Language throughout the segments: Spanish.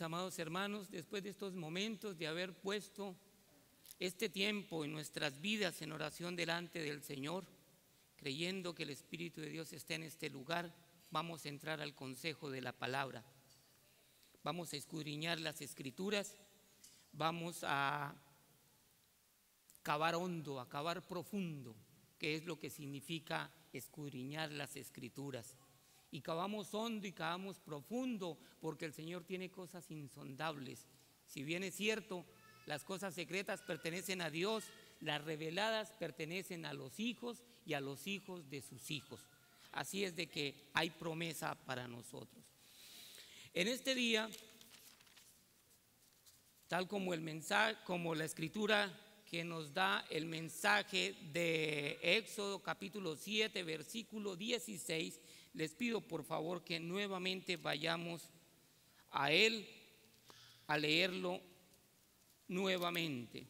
mis amados hermanos, después de estos momentos de haber puesto este tiempo en nuestras vidas en oración delante del Señor, creyendo que el Espíritu de Dios está en este lugar, vamos a entrar al consejo de la palabra. Vamos a escudriñar las Escrituras, vamos a cavar hondo, a cavar profundo, que es lo que significa escudriñar las Escrituras. Y cavamos hondo y cavamos profundo porque el Señor tiene cosas insondables. Si bien es cierto, las cosas secretas pertenecen a Dios, las reveladas pertenecen a los hijos y a los hijos de sus hijos. Así es de que hay promesa para nosotros. En este día, tal como el mensaje, como la Escritura que nos da el mensaje de Éxodo capítulo 7, versículo 16, les pido por favor que nuevamente vayamos a él, a leerlo nuevamente.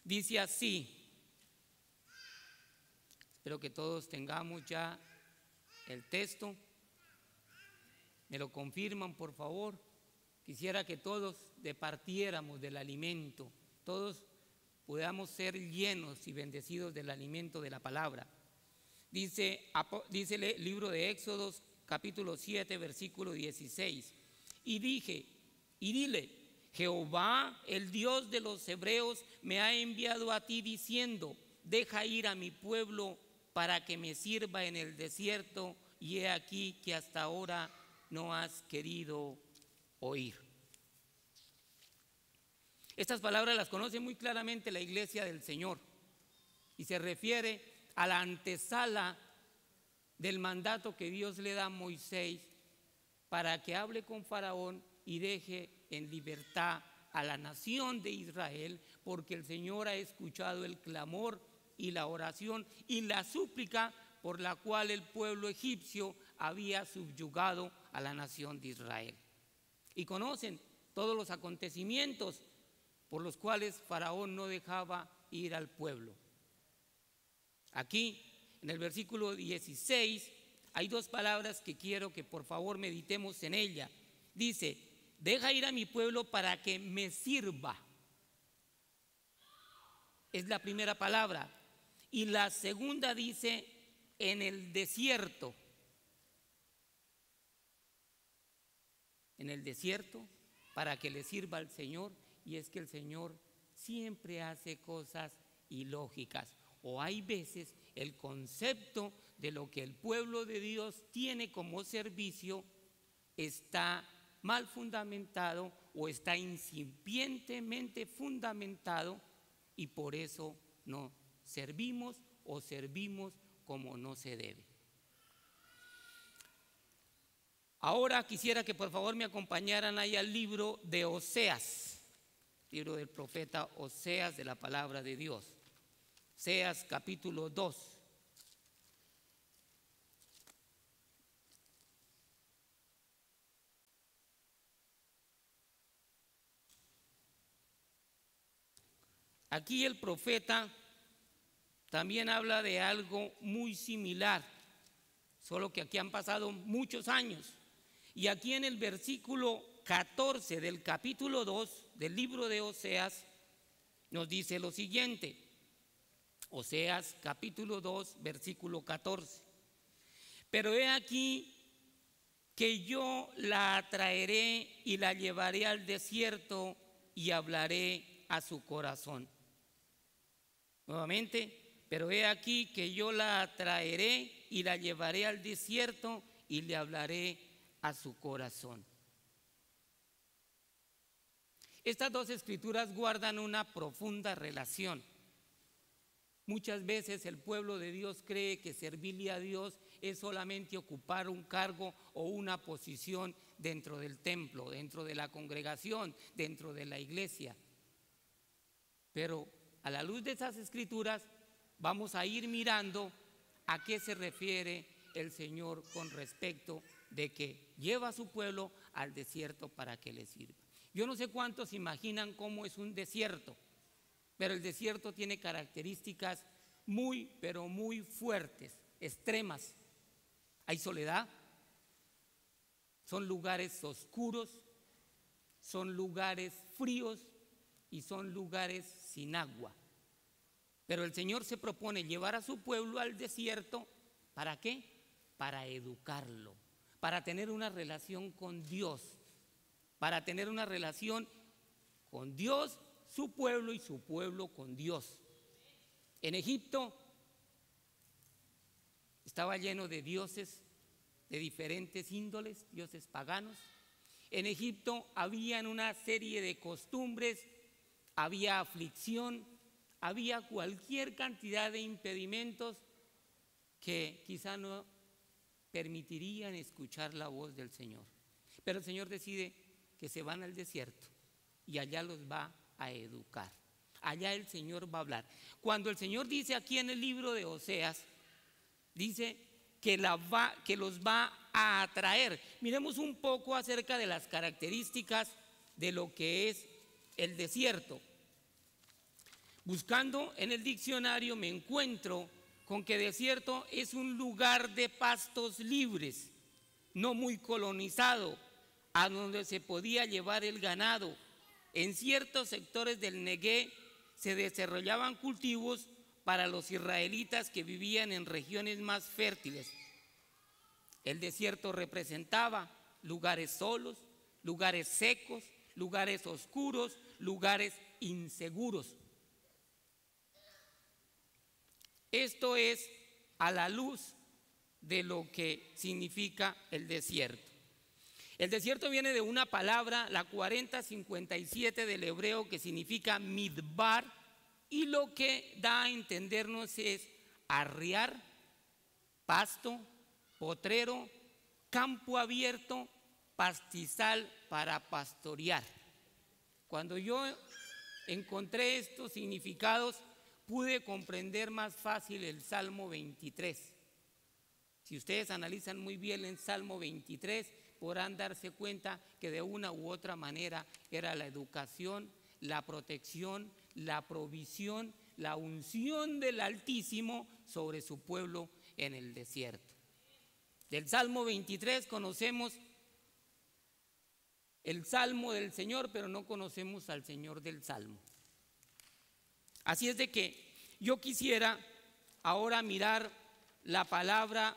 Dice así, espero que todos tengamos ya el texto, me lo confirman por favor. Quisiera que todos departiéramos del alimento, todos podamos ser llenos y bendecidos del alimento de la palabra. Dice el libro de Éxodo capítulo 7 versículo 16, y dile, Jehová el Dios de los hebreos me ha enviado a ti diciendo, deja ir a mi pueblo para que me sirva en el desierto, y he aquí que hasta ahora no has querido oír. Estas palabras las conoce muy claramente la iglesia del Señor y se refiere a la antesala del mandato que Dios le da a Moisés para que hable con Faraón y deje en libertad a la nación de Israel, porque el Señor ha escuchado el clamor y la oración y la súplica por la cual el pueblo egipcio había subyugado a la nación de Israel. Y conocen todos los acontecimientos por los cuales Faraón no dejaba ir al pueblo. Aquí, en el versículo 16, hay dos palabras que quiero que por favor meditemos en ella. Dice, deja ir a mi pueblo para que me sirva. Es la primera palabra. Y la segunda dice, en el desierto. En el desierto, para que le sirva al Señor. Y es que el Señor siempre hace cosas ilógicas. O hay veces el concepto de lo que el pueblo de Dios tiene como servicio está mal fundamentado o está incipientemente fundamentado y por eso no servimos o servimos como no se debe. Ahora quisiera que por favor me acompañaran ahí al libro de Oseas, libro del profeta Oseas de la palabra de Dios. Oseas capítulo 2. Aquí el profeta también habla de algo muy similar, solo que aquí han pasado muchos años. Y aquí en el versículo 14 del capítulo 2 del libro de Oseas nos dice lo siguiente. Oseas capítulo 2 versículo 14. Pero he aquí que yo la traeré y la llevaré al desierto y hablaré a su corazón. Nuevamente, pero he aquí que yo la traeré y la llevaré al desierto y le hablaré a su corazón. Estas dos escrituras guardan una profunda relación. Muchas veces el pueblo de Dios cree que servirle a Dios es solamente ocupar un cargo o una posición dentro del templo, dentro de la congregación, dentro de la iglesia. Pero a la luz de esas escrituras vamos a ir mirando a qué se refiere el Señor con respecto de que lleva a su pueblo al desierto para que le sirva. Yo no sé cuántos imaginan cómo es un desierto, pero el desierto tiene características muy, pero muy fuertes, extremas. Hay soledad son lugares oscuros, son lugares fríos y son lugares sin agua. Pero el Señor se propone llevar a su pueblo al desierto. ¿Para qué? Para educarlo, para tener una relación con Dios, para tener una relación con Dios, su pueblo y su pueblo con Dios. En Egipto estaba lleno de dioses de diferentes índoles, dioses paganos. En Egipto había una serie de costumbres, había aflicción, había cualquier cantidad de impedimentos que quizá no permitirían escuchar la voz del Señor. Pero el Señor decide que se van al desierto y allá los va a educar. Allá el Señor va a hablar. Cuando el Señor dice aquí en el libro de Oseas, dice que los va a atraer. Miremos un poco acerca de las características de lo que es el desierto. Buscando en el diccionario me encuentro con que desierto es un lugar de pastos libres, no muy colonizado, a donde se podía llevar el ganado. En ciertos sectores del Neguev se desarrollaban cultivos para los israelitas que vivían en regiones más fértiles. El desierto representaba lugares solos, lugares secos, lugares oscuros, lugares inseguros. Esto es a la luz de lo que significa el desierto. El desierto viene de una palabra, la 4057 del hebreo, que significa midbar, y lo que da a entendernos es arriar, pasto, potrero, campo abierto, pastizal para pastorear. Cuando yo encontré estos significados, pude comprender más fácil el Salmo 23. Si ustedes analizan muy bien el Salmo 23, podrán darse cuenta que de una u otra manera era la educación, la protección, la provisión, la unción del Altísimo sobre su pueblo en el desierto. Del Salmo 23 conocemos el Salmo del Señor, pero no conocemos al Señor del Salmo. Así es de que yo quisiera ahora mirar la palabra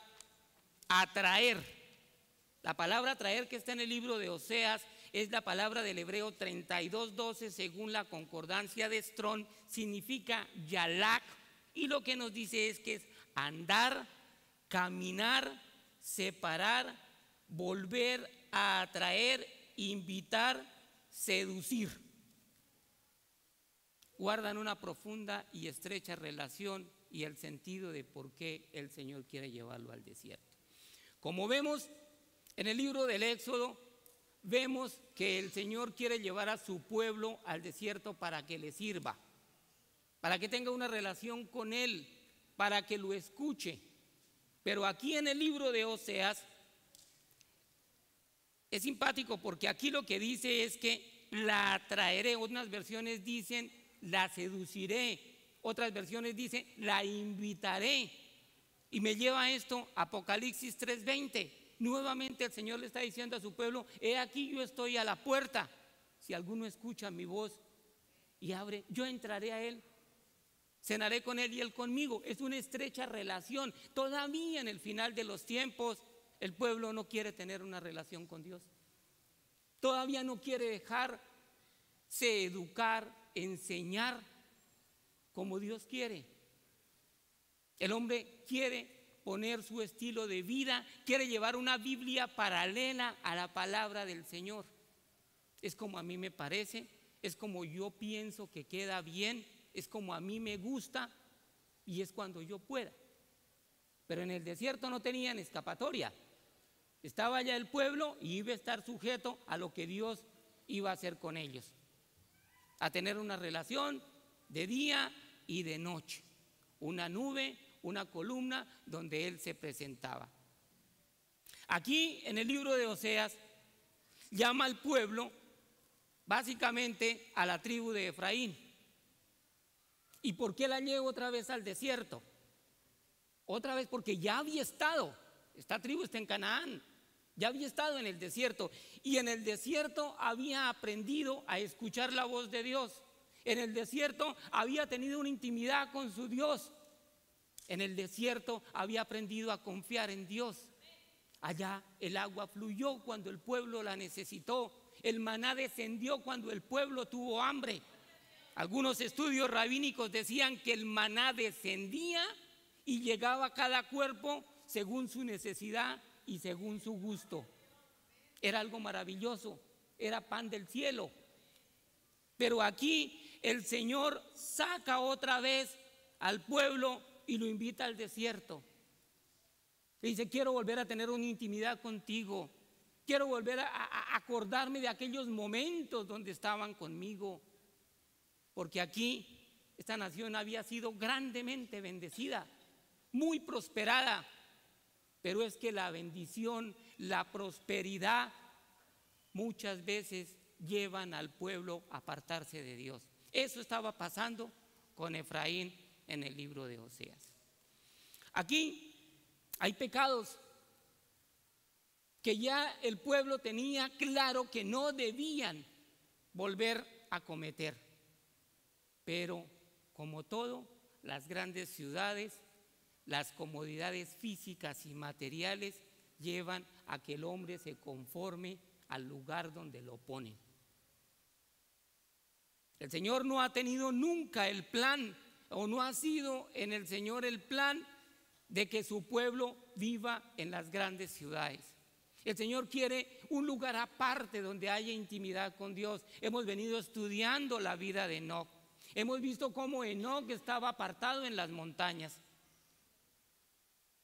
atraer. La palabra atraer que está en el libro de Oseas es la palabra del hebreo 32:12 según la concordancia de Strong, significa yalak, y lo que nos dice es que es andar, caminar, separar, volver a atraer, invitar, seducir. Guardan una profunda y estrecha relación y el sentido de por qué el Señor quiere llevarlo al desierto. Como vemos en el libro del Éxodo, vemos que el Señor quiere llevar a su pueblo al desierto para que le sirva, para que tenga una relación con Él, para que lo escuche. Pero aquí en el libro de Oseas es simpático porque aquí lo que dice es que la atraeré. Unas versiones dicen la seduciré, otras versiones dicen la invitaré. Y me lleva a esto Apocalipsis 3:20. Nuevamente el Señor le está diciendo a su pueblo: he aquí yo estoy a la puerta. Si alguno escucha mi voz y abre, yo entraré a él, cenaré con él y él conmigo. Es una estrecha relación. Todavía en el final de los tiempos el pueblo no quiere tener una relación con Dios. Todavía no quiere dejarse educar, enseñar como Dios quiere. El hombre quiere poner su estilo de vida, quiere llevar una Biblia paralela a la palabra del Señor. Es como a mí me parece, es como yo pienso que queda bien, es como a mí me gusta y es cuando yo pueda. Pero en el desierto no tenían escapatoria. Estaba ya el pueblo y iba a estar sujeto a lo que Dios iba a hacer con ellos, a tener una relación de día y de noche, una nube, una columna donde Él se presentaba. Aquí en el libro de Oseas llama al pueblo básicamente a la tribu de Efraín. ¿Y por qué la llevo otra vez al desierto? Otra vez porque ya había estado. Esta tribu está en Canaán. Ya había estado en el desierto y en el desierto había aprendido a escuchar la voz de Dios. En el desierto había tenido una intimidad con su Dios. En el desierto había aprendido a confiar en Dios. Allá el agua fluyó cuando el pueblo la necesitó. El maná descendió cuando el pueblo tuvo hambre. Algunos estudios rabínicos decían que el maná descendía y llegaba a cada cuerpo según su necesidad y según su gusto. Era algo maravilloso, era pan del cielo. Pero aquí el Señor saca otra vez al pueblo y lo invita al desierto. Le dice: quiero volver a tener una intimidad contigo. Quiero volver a acordarme de aquellos momentos donde estaban conmigo. Porque aquí esta nación había sido grandemente bendecida, muy prosperada. Pero es que la bendición, la prosperidad, muchas veces llevan al pueblo a apartarse de Dios. Eso estaba pasando con Efraín en el libro de Oseas. Aquí hay pecados que ya el pueblo tenía claro que no debían volver a cometer. Pero como todo, las grandes ciudades, las comodidades físicas y materiales llevan a que el hombre se conforme al lugar donde lo ponen. El Señor no ha tenido nunca el plan, o no ha sido en el Señor el plan de que su pueblo viva en las grandes ciudades. El Señor quiere un lugar aparte donde haya intimidad con Dios. Hemos venido estudiando la vida de Enoc. Hemos visto cómo Enoc estaba apartado en las montañas.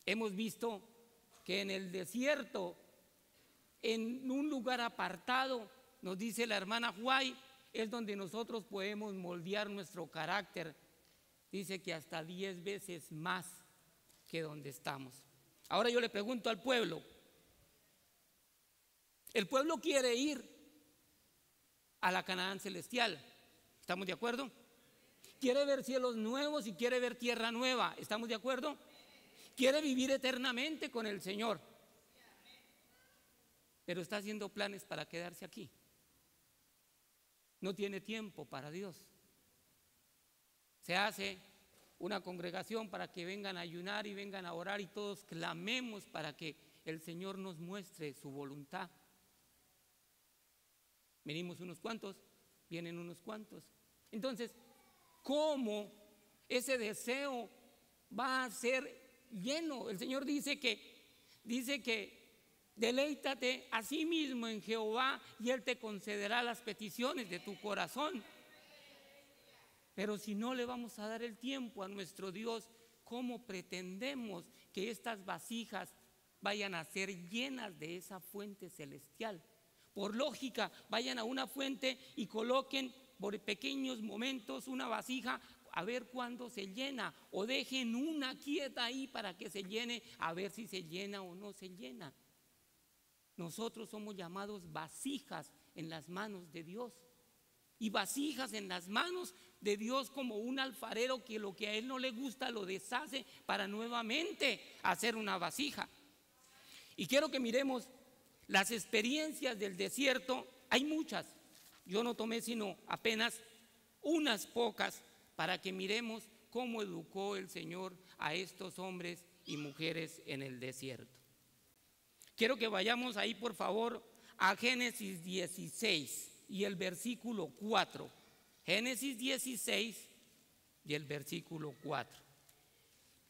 Hemos visto que en el desierto, en un lugar apartado, nos dice la hermana Huay, es donde nosotros podemos moldear nuestro carácter. Dice que hasta 10 veces más que donde estamos. Ahora yo le pregunto al pueblo. El pueblo quiere ir a la Canaán celestial. ¿Estamos de acuerdo? Quiere ver cielos nuevos y quiere ver tierra nueva. ¿Estamos de acuerdo? Quiere vivir eternamente con el Señor. Pero está haciendo planes para quedarse aquí. No tiene tiempo para Dios. Se hace una congregación para que vengan a ayunar y vengan a orar y todos clamemos para que el Señor nos muestre su voluntad. Venimos unos cuantos, vienen unos cuantos. Entonces, ¿cómo ese deseo va a ser lleno? El Señor dice que deleítate a sí mismo en Jehová y Él te concederá las peticiones de tu corazón. Pero si no le vamos a dar el tiempo a nuestro Dios, ¿cómo pretendemos que estas vasijas vayan a ser llenas de esa fuente celestial? Por lógica, vayan a una fuente y coloquen por pequeños momentos una vasija a ver cuándo se llena, o dejen una quieta ahí para que se llene, a ver si se llena o no se llena. Nosotros somos llamados vasijas en las manos de Dios, y vasijas en las manos de Dios como un alfarero que lo que a él no le gusta lo deshace para nuevamente hacer una vasija. Y quiero que miremos las experiencias del desierto. Hay muchas, yo no tomé sino apenas unas pocas para que miremos cómo educó el Señor a estos hombres y mujeres en el desierto. Quiero que vayamos ahí, por favor, a Génesis 16 y el versículo 4. Génesis 16 y el versículo 4.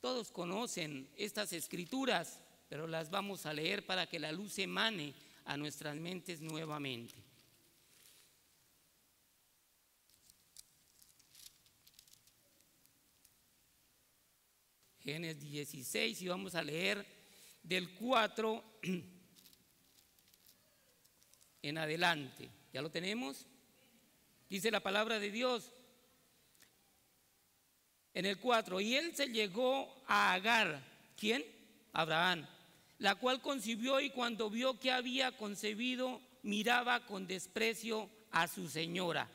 Todos conocen estas escrituras, pero las vamos a leer para que la luz emane a nuestras mentes nuevamente. Génesis 16 y vamos a leer del 4 en adelante. ¿Ya lo tenemos? Dice la palabra de Dios en el 4: y él se llegó a Agar. ¿Quién? Abraham, la cual concibió, y cuando vio que había concebido, miraba con desprecio a su señora.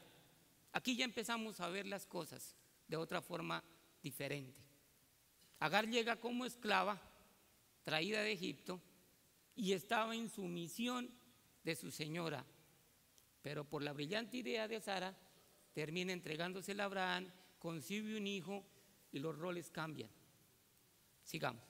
Aquí ya empezamos a ver las cosas de otra forma diferente. Agar llega como esclava, traída de Egipto, y estaba en sumisión de su señora. Pero por la brillante idea de Sara, termina entregándosela a Abraham, concibe un hijo y los roles cambian. Sigamos.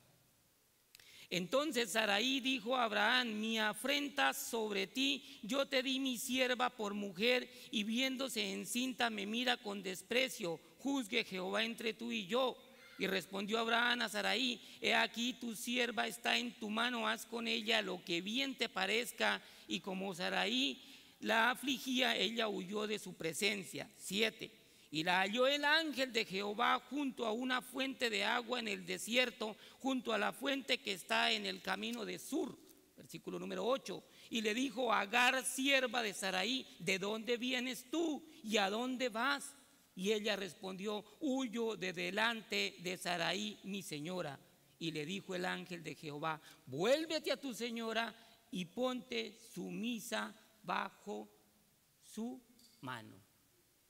Entonces Sarai dijo a Abraham: mi afrenta sobre ti, yo te di mi sierva por mujer, y viéndose encinta me mira con desprecio. Juzgue Jehová entre tú y yo. Y respondió Abraham a Sarai: he aquí tu sierva está en tu mano, haz con ella lo que bien te parezca. Y como Sarai la afligía, ella huyó de su presencia. 7. Y la halló el ángel de Jehová junto a una fuente de agua en el desierto, junto a la fuente que está en el camino de Sur. Versículo número 8. Y le dijo: Agar, sierva de Sarai, ¿de dónde vienes tú y a dónde vas? Y ella respondió: huyo de delante de Sarai, mi señora. Y le dijo el ángel de Jehová: vuélvete a tu señora y ponte sumisa bajo su mano.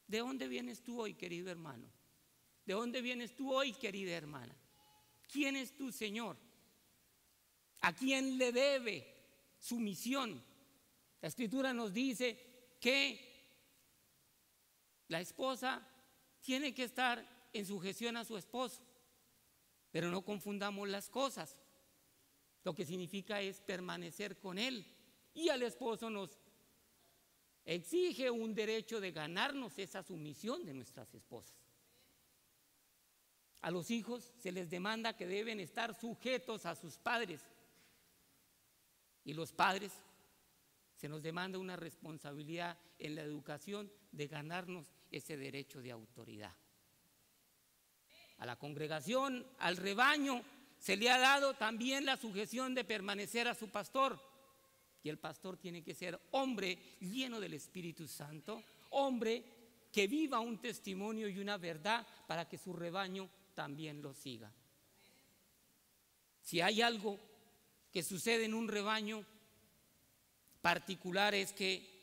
¿De dónde vienes tú hoy, querido hermano? ¿De dónde vienes tú hoy, querida hermana? ¿Quién es tu Señor? ¿A quién le debe su misión? La Escritura nos dice que la esposa tiene que estar en sujeción a su esposo, pero no confundamos las cosas. Lo que significa es permanecer con él, y al esposo nos exige un derecho de ganarnos esa sumisión de nuestras esposas. A los hijos se les demanda que deben estar sujetos a sus padres, y los padres se nos demanda una responsabilidad en la educación de ganarnos ese derecho de autoridad. A la congregación, al rebaño, se le ha dado también la sujeción de permanecer a su pastor. Y el pastor tiene que ser hombre lleno del Espíritu Santo, hombre que viva un testimonio y una verdad para que su rebaño también lo siga. Si hay algo que sucede en un rebaño particular, es que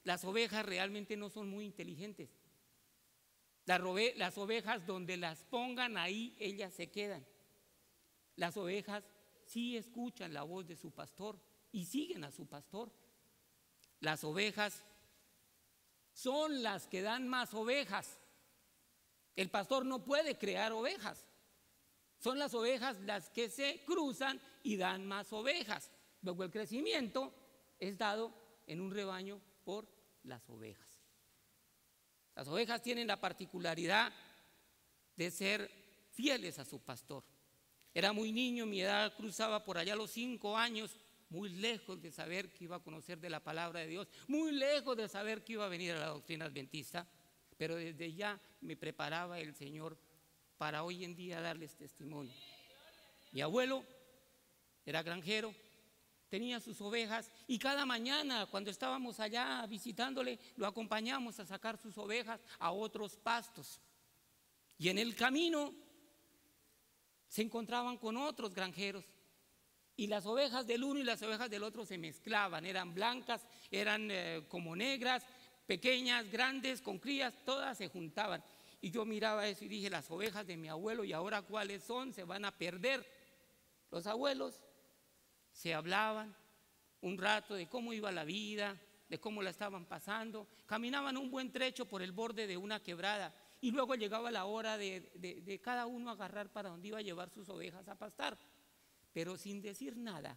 las ovejas realmente no son muy inteligentes. Las ovejas, donde las pongan, ahí ellas se quedan. Las ovejas sí escuchan la voz de su pastor y siguen a su pastor. Las ovejas son las que dan más ovejas. El pastor no puede crear ovejas. Son las ovejas las que se cruzan y dan más ovejas. Luego el crecimiento es dado en un rebaño por las ovejas. Las ovejas tienen la particularidad de ser fieles a su pastor. Era muy niño, mi edad cruzaba por allá los 5 años, muy lejos de saber que iba a conocer de la palabra de Dios, muy lejos de saber que iba a venir a la doctrina adventista, pero desde ya me preparaba el Señor para hoy en día darles testimonio. Mi abuelo era granjero, tenía sus ovejas, y cada mañana cuando estábamos allá visitándole, lo acompañamos a sacar sus ovejas a otros pastos. Y en el camino se encontraban con otros granjeros, y las ovejas del uno y las ovejas del otro se mezclaban. Eran blancas, eran como negras, pequeñas, grandes, con crías, todas se juntaban. Y yo miraba eso y dije: las ovejas de mi abuelo, ¿y ahora cuáles son? Se van a perder. Los abuelos se hablaban un rato de cómo iba la vida, de cómo la estaban pasando. Caminaban un buen trecho por el borde de una quebrada, y luego llegaba la hora de cada uno agarrar para donde iba a llevar sus ovejas a pastar. Pero sin decir nada,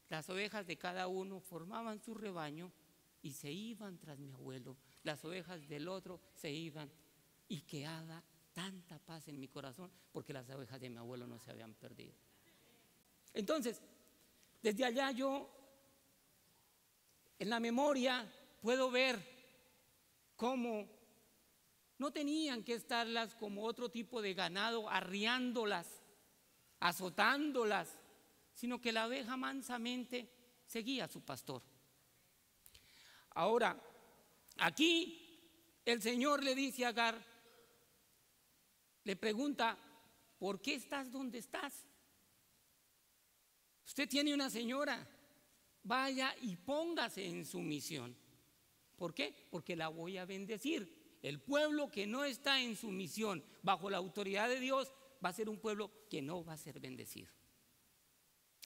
las ovejas de cada uno formaban su rebaño y se iban tras mi abuelo. Las ovejas del otro se iban, y quedaba tanta paz en mi corazón porque las ovejas de mi abuelo no se habían perdido. Entonces, desde allá yo en la memoria puedo ver cómo no tenían que estarlas como otro tipo de ganado arriándolas, azotándolas, sino que la oveja mansamente seguía a su pastor. Ahora, aquí el Señor le dice a Agar, le pregunta: ¿por qué estás donde estás? Usted tiene una señora, vaya y póngase en sumisión. ¿Por qué? Porque la voy a bendecir. El pueblo que no está en sumisión bajo la autoridad de Dios va a ser un pueblo que no va a ser bendecido.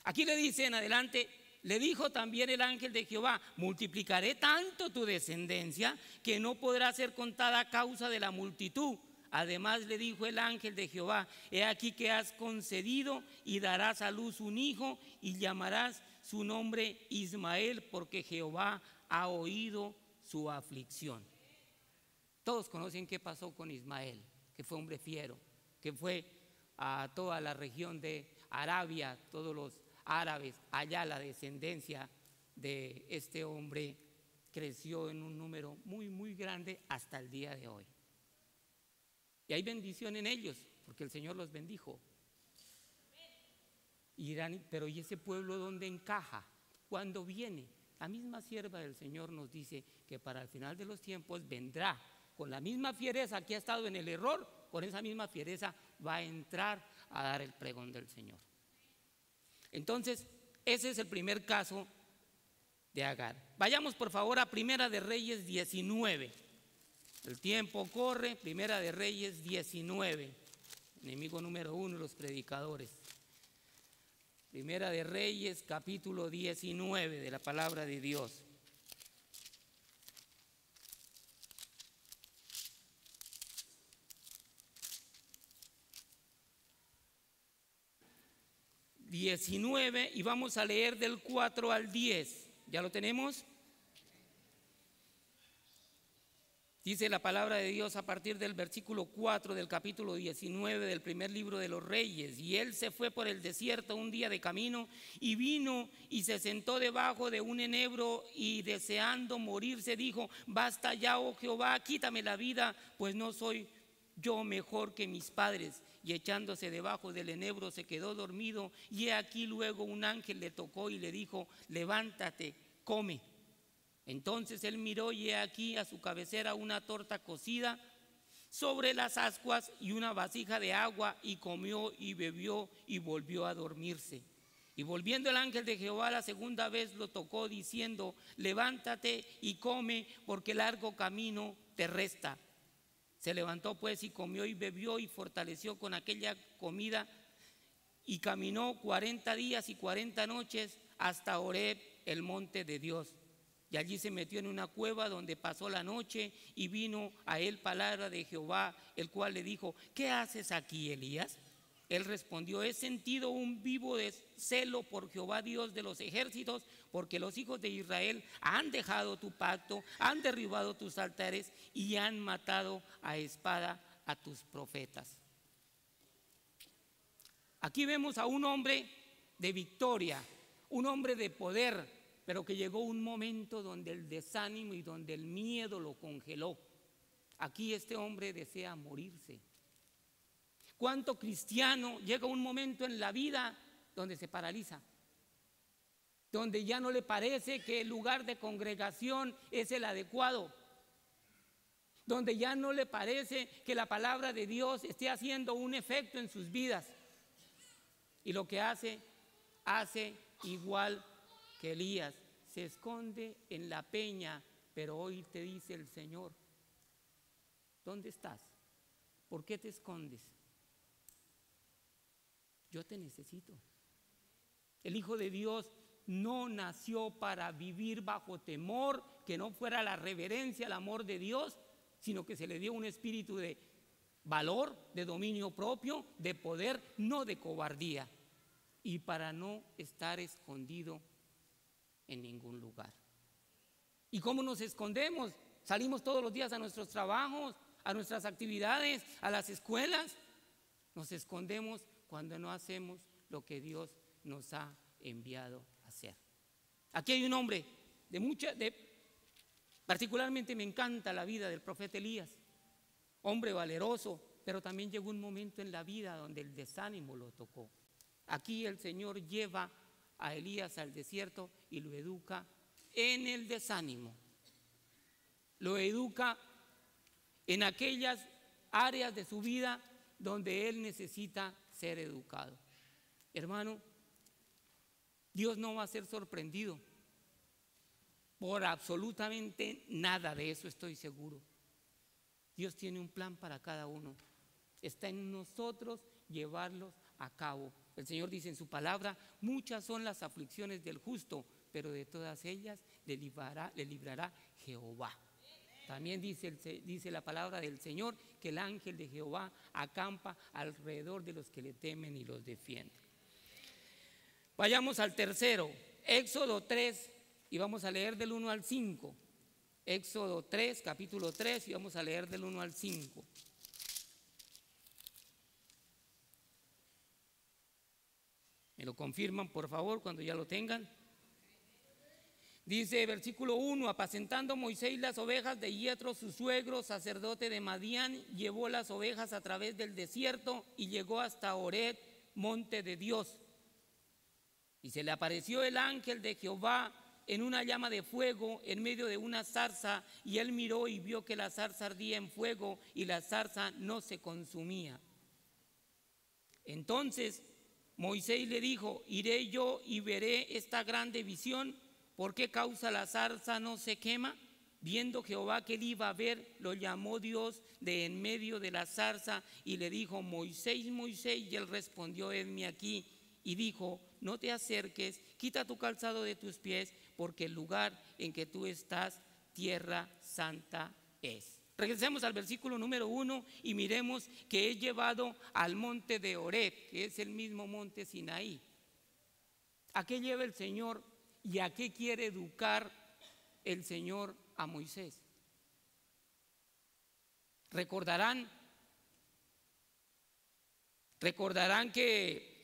Aquí le dice en adelante le dijo también el ángel de Jehová: multiplicaré tanto tu descendencia que no podrá ser contada a causa de la multitud. Además le dijo el ángel de Jehová: he aquí que has concedido y darás a luz un hijo y llamarás su nombre Ismael, porque Jehová ha oído su aflicción. Todos conocen qué pasó con Ismael, que fue hombre fiero, que fue a toda la región de Arabia, todos los árabes, allá la descendencia de este hombre creció en un número muy, muy grande hasta el día de hoy. Y hay bendición en ellos, porque el Señor los bendijo. Y dirán: pero ¿y ese pueblo dónde encaja? ¿Cuándo viene? La misma sierva del Señor nos dice que para el final de los tiempos vendrá con la misma fiereza que ha estado en el error, con esa misma fiereza va a entrar a dar el pregón del Señor. Entonces, ese es el primer caso de Agar. Vayamos por favor a Primera de Reyes 19. El tiempo corre. Primera de Reyes 19. Enemigo número 1, los predicadores. Primera de Reyes, capítulo 19 de la palabra de Dios. Y vamos a leer del 4 al 10. ¿Ya lo tenemos? Dice la palabra de Dios a partir del versículo 4 del capítulo 19 del primer libro de los Reyes. Y él se fue por el desierto un día de camino, y vino y se sentó debajo de un enebro, y deseando morirse dijo: basta ya, oh Jehová, quítame la vida, pues no soy yo mejor que mis padres. Y echándose debajo del enebro se quedó dormido, y he aquí luego un ángel le tocó y le dijo: levántate, come. Entonces él miró, y he aquí a su cabecera una torta cocida sobre las ascuas y una vasija de agua, y comió y bebió y volvió a dormirse. Y volviendo el ángel de Jehová la segunda vez lo tocó, diciendo: levántate y come, porque largo camino te resta. Se levantó pues y comió y bebió y fortaleció con aquella comida, y caminó 40 días y 40 noches hasta Horeb, el monte de Dios. Y allí se metió en una cueva donde pasó la noche, y vino a él palabra de Jehová, el cual le dijo: ¿qué haces aquí, Elías? Él respondió: he sentido un vivo celo por Jehová Dios de los ejércitos, porque los hijos de Israel han dejado tu pacto, han derribado tus altares y han matado a espada a tus profetas. Aquí vemos a un hombre de victoria, un hombre de poder, pero que llegó un momento donde el desánimo y donde el miedo lo congeló. Aquí este hombre desea morirse. ¿Cuánto cristiano llega un momento en la vida donde se paraliza? Donde ya no le parece que el lugar de congregación es el adecuado. Donde ya no le parece que la palabra de Dios esté haciendo un efecto en sus vidas. Y lo que hace igual que Elías, se esconde en la peña. Pero hoy te dice el Señor: ¿dónde estás? ¿Por qué te escondes? Yo te necesito. El Hijo de Dios no nació para vivir bajo temor, que no fuera la reverencia al amor de Dios, sino que se le dio un espíritu de valor, de dominio propio, de poder, no de cobardía, y para no estar escondido en ningún lugar. ¿Y cómo nos escondemos? Salimos todos los días a nuestros trabajos, a nuestras actividades, a las escuelas. Nos escondemos cuando no hacemos lo que Dios nos ha enviado a hacer. Aquí hay un hombre particularmente me encanta la vida del profeta Elías, hombre valeroso, pero también llegó un momento en la vida donde el desánimo lo tocó. Aquí el Señor lleva a Elías al desierto y lo educa en el desánimo. Lo educa en aquellas áreas de su vida donde él necesita ser educado. Hermano, Dios no va a ser sorprendido por absolutamente nada, de eso estoy seguro. Dios tiene un plan para cada uno. Está en nosotros llevarlos a cabo. El Señor dice en su palabra: muchas son las aflicciones del justo, pero de todas ellas le librará Jehová. También dice la palabra del Señor que el ángel de Jehová acampa alrededor de los que le temen y los defiende. Vayamos al tercero, Éxodo 3, y vamos a leer del 1 al 5. Éxodo 3, capítulo 3, y vamos a leer del 1 al 5. ¿Me lo confirman, por favor, cuando ya lo tengan? Dice versículo 1: apacentando Moisés las ovejas de Yetro, su suegro, sacerdote de Madián, llevó las ovejas a través del desierto y llegó hasta Horeb, monte de Dios. Y se le apareció el ángel de Jehová en una llama de fuego en medio de una zarza, y él miró y vio que la zarza ardía en fuego y la zarza no se consumía. Entonces Moisés le dijo: iré yo y veré esta grande visión. ¿Por qué causa la zarza no se quema? Viendo Jehová que él iba a ver, lo llamó Dios de en medio de la zarza y le dijo: Moisés, Moisés. Y él respondió: heme aquí. Y dijo: no te acerques, quita tu calzado de tus pies, porque el lugar en que tú estás, tierra santa es. Regresemos al versículo número 1 y miremos que es llevado al monte de Horeb, que es el mismo monte Sinaí. ¿A qué lleva el Señor y a qué quiere educar el Señor a Moisés? Recordarán que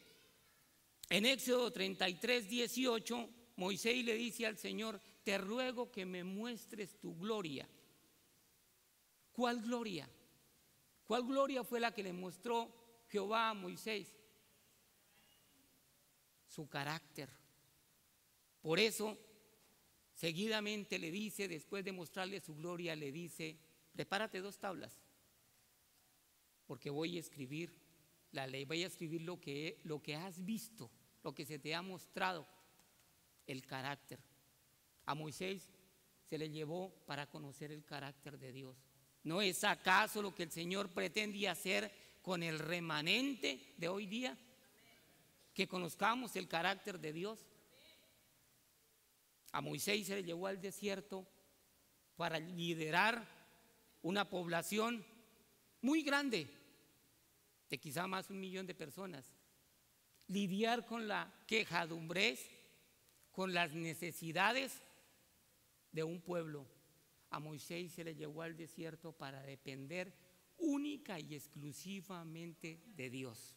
en Éxodo 33, 18, Moisés le dice al Señor: te ruego que me muestres tu gloria. ¿Cuál gloria? ¿Cuál gloria fue la que le mostró Jehová a Moisés? Su carácter. Por eso, seguidamente le dice, después de mostrarle su gloria, le dice: prepárate 2 tablas, porque voy a escribir la ley, voy a escribir lo que has visto, lo que se te ha mostrado, el carácter. A Moisés se le llevó para conocer el carácter de Dios. ¿No es acaso lo que el Señor pretende hacer con el remanente de hoy día? Que conozcamos el carácter de Dios. A Moisés se le llevó al desierto para liderar una población muy grande, de quizá más de 1 millón de personas, lidiar con la quejadumbrez, con las necesidades de un pueblo. A Moisés se le llevó al desierto para depender única y exclusivamente de Dios.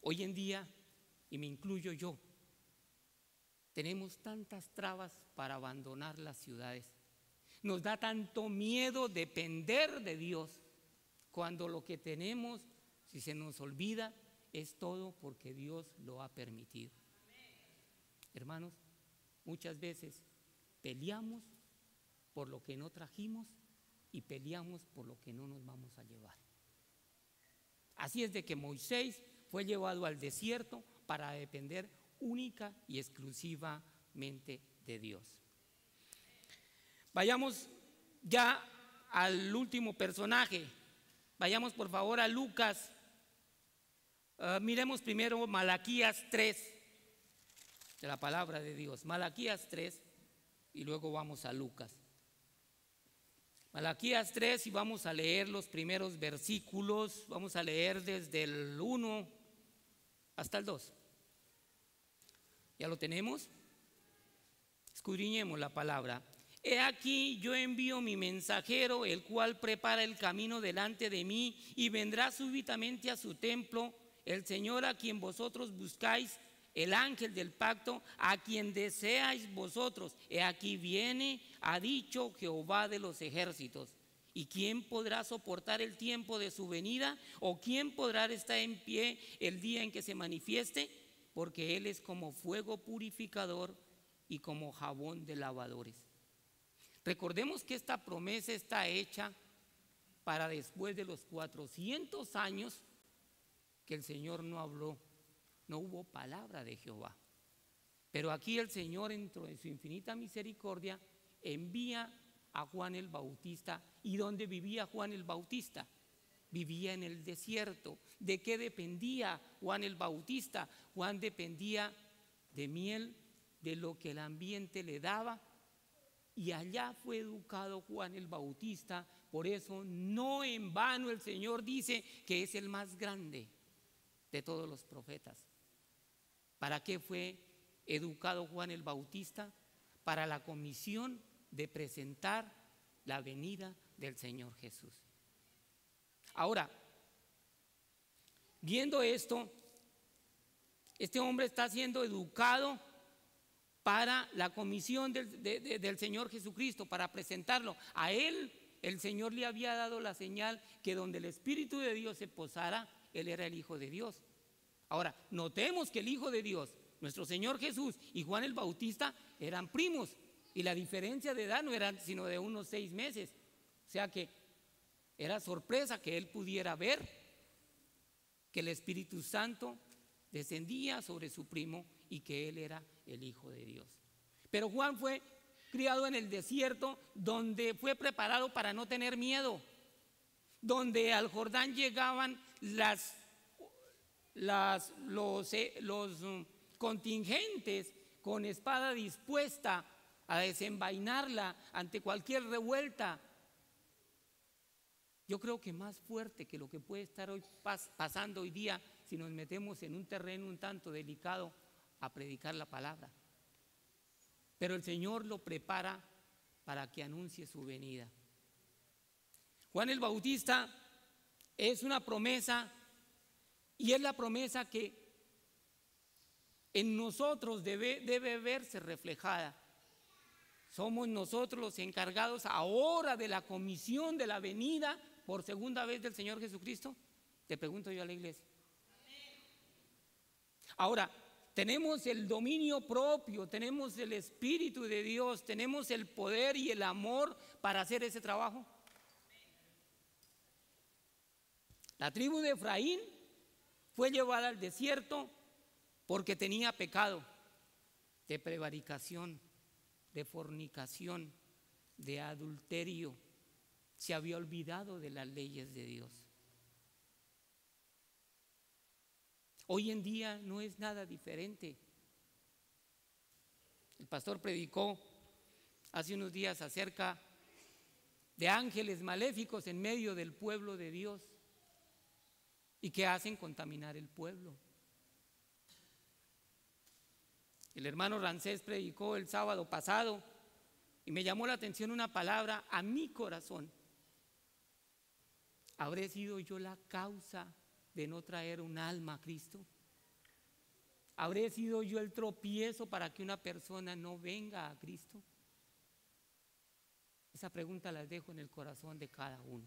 Hoy en día, y me incluyo yo, tenemos tantas trabas para abandonar las ciudades. Nos da tanto miedo depender de Dios, cuando lo que tenemos, si se nos olvida, es todo porque Dios lo ha permitido. Hermanos, muchas veces peleamos por lo que no trajimos y peleamos por lo que no nos vamos a llevar. Así es de que Moisés fue llevado al desierto para depender única y exclusivamente de Dios. Vayamos ya al último personaje. Vayamos por favor a Lucas. Miremos primero Malaquías 3, de la palabra de Dios. Malaquías 3 y luego vamos a Lucas. Malaquías 3 y vamos a leer los primeros versículos. Vamos a leer desde el 1 hasta el 2. ¿Ya lo tenemos? Escudriñemos la palabra. He aquí yo envío mi mensajero, el cual prepara el camino delante de mí, y vendrá súbitamente a su templo el Señor a quien vosotros buscáis, el ángel del pacto, a quien deseáis vosotros. He aquí viene, ha dicho Jehová de los ejércitos. ¿Y quién podrá soportar el tiempo de su venida? ¿O quién podrá estar en pie el día en que se manifieste? Porque Él es como fuego purificador y como jabón de lavadores. Recordemos que esta promesa está hecha para después de los 400 años que el Señor no habló, no hubo palabra de Jehová. Pero aquí el Señor, en su infinita misericordia, envía a Juan el Bautista. ¿Y dónde vivía Juan el Bautista? vivía en el desierto. ¿De qué dependía Juan el Bautista? Juan dependía de miel, de lo que el ambiente le daba, y allá fue educado Juan el Bautista. Por eso no en vano el Señor dice que es el más grande de todos los profetas. ¿Para qué fue educado Juan el Bautista? Para la comisión de presentar la venida del Señor Jesús. Ahora, viendo esto, este hombre está siendo educado para la comisión del Señor Jesucristo, para presentarlo. A él el Señor le había dado la señal que donde el Espíritu de Dios se posara, él era el Hijo de Dios. Ahora, notemos que el Hijo de Dios, nuestro Señor Jesús, y Juan el Bautista eran primos, y la diferencia de edad no era sino de unos 6 meses. O sea que era sorpresa que él pudiera ver que el Espíritu Santo descendía sobre su primo y que él era el Hijo de Dios. Pero Juan fue criado en el desierto, donde fue preparado para no tener miedo, donde al Jordán llegaban los contingentes con espada dispuesta a desenvainarla ante cualquier revuelta. Yo creo que más fuerte que lo que puede estar hoy pasando hoy día si nos metemos en un terreno un tanto delicado a predicar la palabra. Pero el Señor lo prepara para que anuncie su venida. Juan el Bautista es una promesa, y es la promesa que en nosotros debe verse reflejada. Somos nosotros los encargados ahora de la comisión de la venida por segunda vez del Señor Jesucristo. Te pregunto yo a la iglesia. Ahora, tenemos el dominio propio, tenemos el Espíritu de Dios, tenemos el poder y el amor para hacer ese trabajo. La tribu de Efraín fue llevada al desierto porque tenía pecado de prevaricación, de fornicación, de adulterio. Se había olvidado de las leyes de Dios. Hoy en día no es nada diferente. El pastor predicó hace unos días acerca de ángeles maléficos en medio del pueblo de Dios y que hacen contaminar el pueblo. El hermano Rancés predicó el sábado pasado y me llamó la atención una palabra a mi corazón. ¿Habré sido yo la causa de no traer un alma a Cristo? ¿Habré sido yo el tropiezo para que una persona no venga a Cristo? Esa pregunta la dejo en el corazón de cada uno.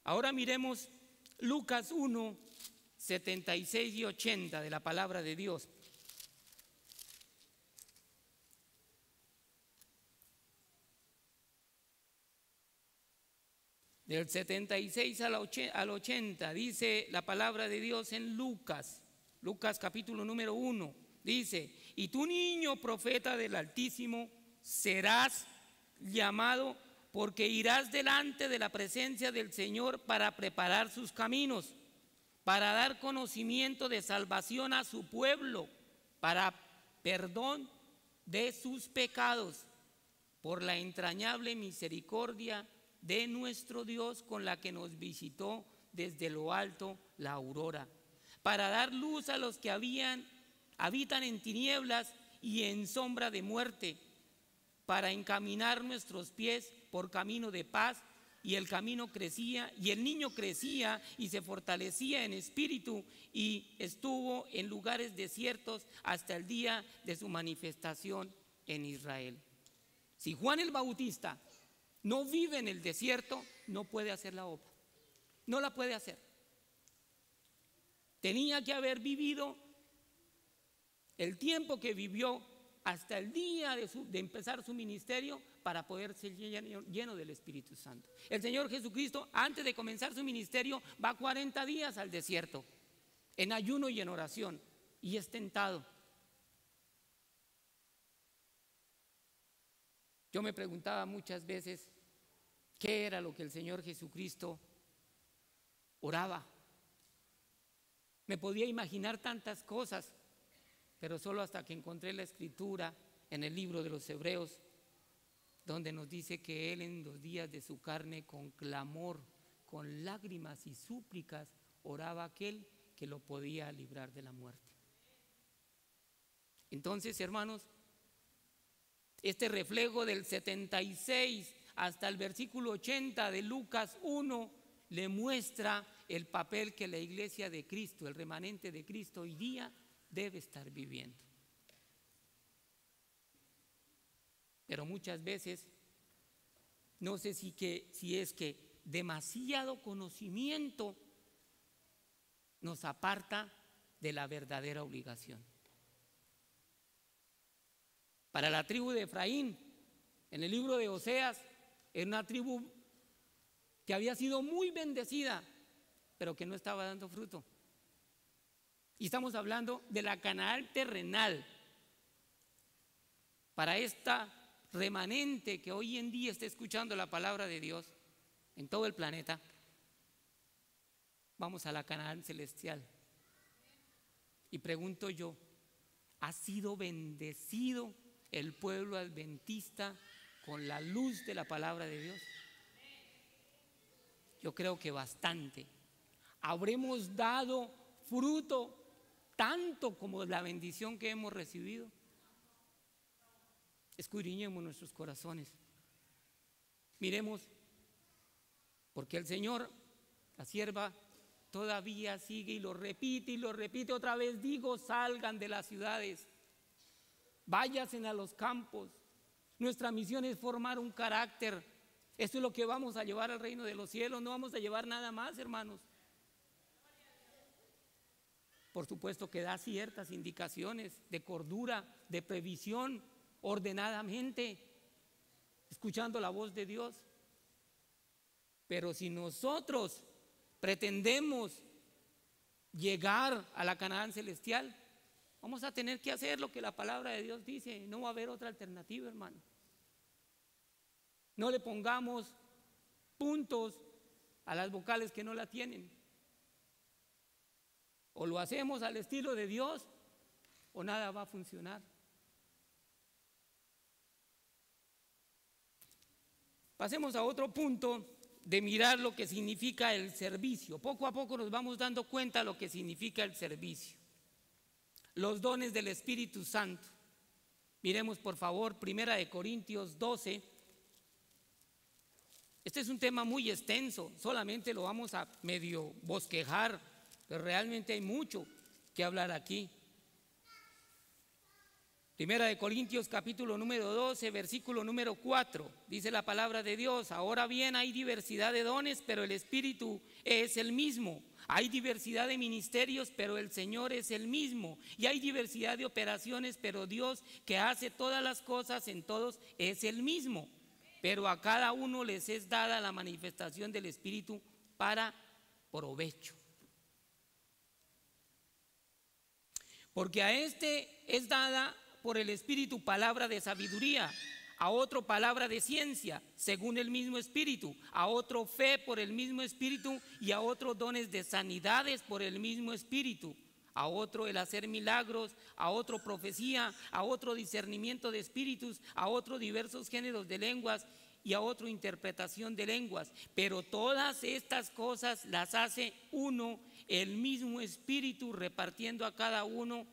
Ahora miremos Lucas 1, 76 y 80 de la palabra de Dios. Del 76 al 80 dice la palabra de Dios en Lucas capítulo número 1. Dice: y tú, niño profeta del Altísimo, serás llamado, porque irás delante de la presencia del Señor para preparar sus caminos, para dar conocimiento de salvación a su pueblo, para perdón de sus pecados, por la entrañable misericordia de nuestro Dios, con la que nos visitó desde lo alto la aurora, para dar luz a los que habitan en tinieblas y en sombra de muerte, para encaminar nuestros pies por camino de paz. Y el camino crecía, y el niño crecía y se fortalecía en espíritu, y estuvo en lugares desiertos hasta el día de su manifestación en Israel. Si Juan el Bautista no vive en el desierto, no puede hacer la obra. No la puede hacer. Tenía que haber vivido el tiempo que vivió hasta el día de empezar su ministerio para poder ser lleno del Espíritu Santo. El Señor Jesucristo, antes de comenzar su ministerio, va 40 días al desierto, en ayuno y en oración, y es tentado. Yo me preguntaba muchas veces, ¿Qué era lo que el Señor Jesucristo oraba? Me podía imaginar tantas cosas, pero solo hasta que encontré la escritura en el libro de los Hebreos, donde nos dice que Él en los días de su carne con clamor, con lágrimas y súplicas, oraba a aquel que lo podía librar de la muerte. Entonces, hermanos, este reflejo del 76 hasta el versículo 80 de Lucas 1 le muestra el papel que la iglesia de Cristo, el remanente de Cristo hoy día debe estar viviendo. Pero muchas veces, no sé si es que demasiado conocimiento nos aparta de la verdadera obligación. Para la tribu de Efraín, en el libro de Oseas, era una tribu que había sido muy bendecida, pero que no estaba dando fruto. Y estamos hablando de la Canaán terrenal. Para esta remanente que hoy en día está escuchando la palabra de Dios en todo el planeta, vamos a la Canaán celestial. Y pregunto yo, ¿ha sido bendecido el pueblo adventista con la luz de la palabra de Dios? Yo creo que bastante. ¿Habremos dado fruto tanto como la bendición que hemos recibido? Escudriñemos nuestros corazones. Miremos, porque el Señor, la sierva, todavía sigue y lo repite otra vez. Digo, salgan de las ciudades, váyanse a los campos. Nuestra misión es formar un carácter. Esto es lo que vamos a llevar al reino de los cielos. No vamos a llevar nada más, hermanos. Por supuesto que da ciertas indicaciones de cordura, de previsión, ordenadamente, escuchando la voz de Dios. Pero si nosotros pretendemos llegar a la Canaán celestial, vamos a tener que hacer lo que la palabra de Dios dice. No va a haber otra alternativa, hermano. No le pongamos puntos a las vocales que no la tienen. O lo hacemos al estilo de Dios o nada va a funcionar. Pasemos a otro punto de mirar lo que significa el servicio. Poco a poco nos vamos dando cuenta de lo que significa el servicio. Los dones del Espíritu Santo. Miremos por favor 1 Corintios 12. Este es un tema muy extenso, solamente lo vamos a medio bosquejar, pero realmente hay mucho que hablar aquí. 1 Corintios capítulo número 12, versículo número 4, dice la palabra de Dios: ahora bien hay diversidad de dones, pero el Espíritu es el mismo. Hay diversidad de ministerios, pero el Señor es el mismo. Y hay diversidad de operaciones, pero Dios, que hace todas las cosas en todos, es el mismo. Pero a cada uno les es dada la manifestación del Espíritu para provecho. Porque a este es dada por el Espíritu palabra de sabiduría, a otro palabra de ciencia, según el mismo Espíritu, a otro fe por el mismo Espíritu, y a otros dones de sanidades por el mismo Espíritu, a otro el hacer milagros, a otro profecía, a otro discernimiento de espíritus, a otro diversos géneros de lenguas y a otro interpretación de lenguas. Pero todas estas cosas las hace uno, el mismo Espíritu, repartiendo a cada uno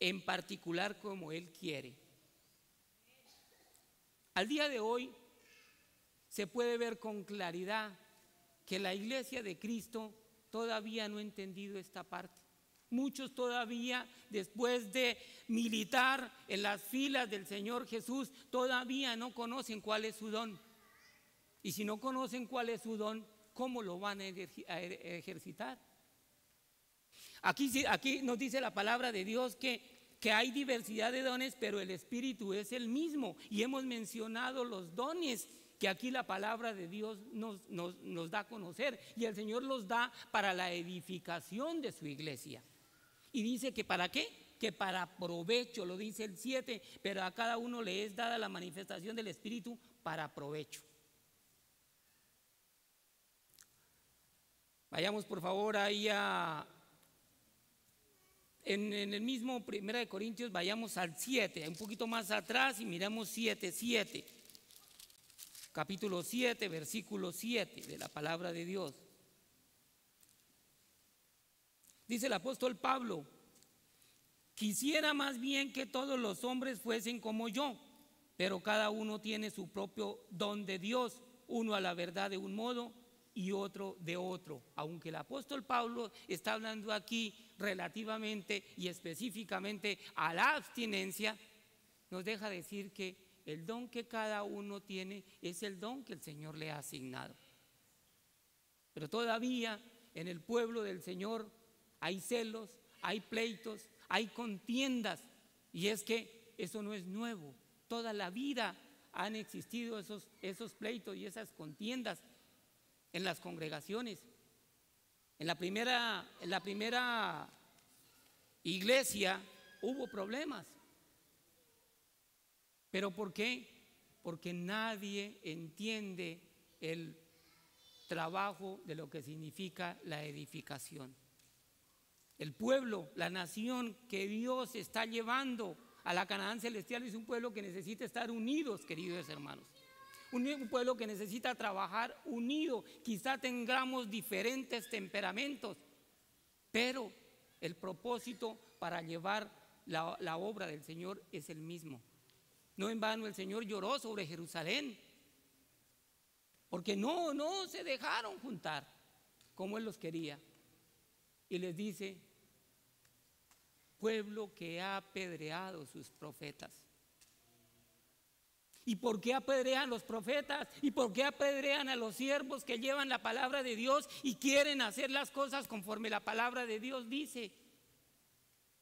en particular como Él quiere. Al día de hoy se puede ver con claridad que la iglesia de Cristo todavía no ha entendido esta parte. Muchos todavía, después de militar en las filas del Señor Jesús, todavía no conocen cuál es su don. Y si no conocen cuál es su don, ¿cómo lo van a ejercitar? Aquí nos dice la palabra de Dios que hay diversidad de dones, pero el Espíritu es el mismo. Y hemos mencionado los dones que aquí la palabra de Dios nos da a conocer. Y el Señor los da para la edificación de su iglesia. Y dice que ¿para qué? Que para provecho, lo dice el 7, pero a cada uno le es dada la manifestación del Espíritu para provecho. Vayamos por favor ahí en el mismo 1 Corintios, vayamos al 7, un poquito más atrás y miramos 7:7. Capítulo 7, versículo 7 de la palabra de Dios. Dice el apóstol Pablo: quisiera más bien que todos los hombres fuesen como yo, pero cada uno tiene su propio don de Dios, uno a la verdad de un modo y otro de otro. Aunque el apóstol Pablo está hablando aquí relativamente y específicamente a la abstinencia, nos deja decir que el don que cada uno tiene es el don que el Señor le ha asignado. Pero todavía en el pueblo del Señor hay celos, hay pleitos, hay contiendas, y es que eso no es nuevo. Toda la vida han existido esos pleitos y esas contiendas en las congregaciones. En la primera iglesia hubo problemas. ¿Pero por qué? Porque nadie entiende el trabajo de lo que significa la edificación. El pueblo, la nación que Dios está llevando a la Canaán celestial es un pueblo que necesita estar unidos, queridos hermanos. Un pueblo que necesita trabajar unido. Quizá tengamos diferentes temperamentos, pero el propósito para llevar la obra del Señor es el mismo. No en vano el Señor lloró sobre Jerusalén, porque no se dejaron juntar como Él los quería. Y les dice: pueblo que ha apedreado sus profetas. ¿Y por qué apedrean los profetas? ¿Y por qué apedrean a los siervos que llevan la palabra de Dios y quieren hacer las cosas conforme la palabra de Dios dice?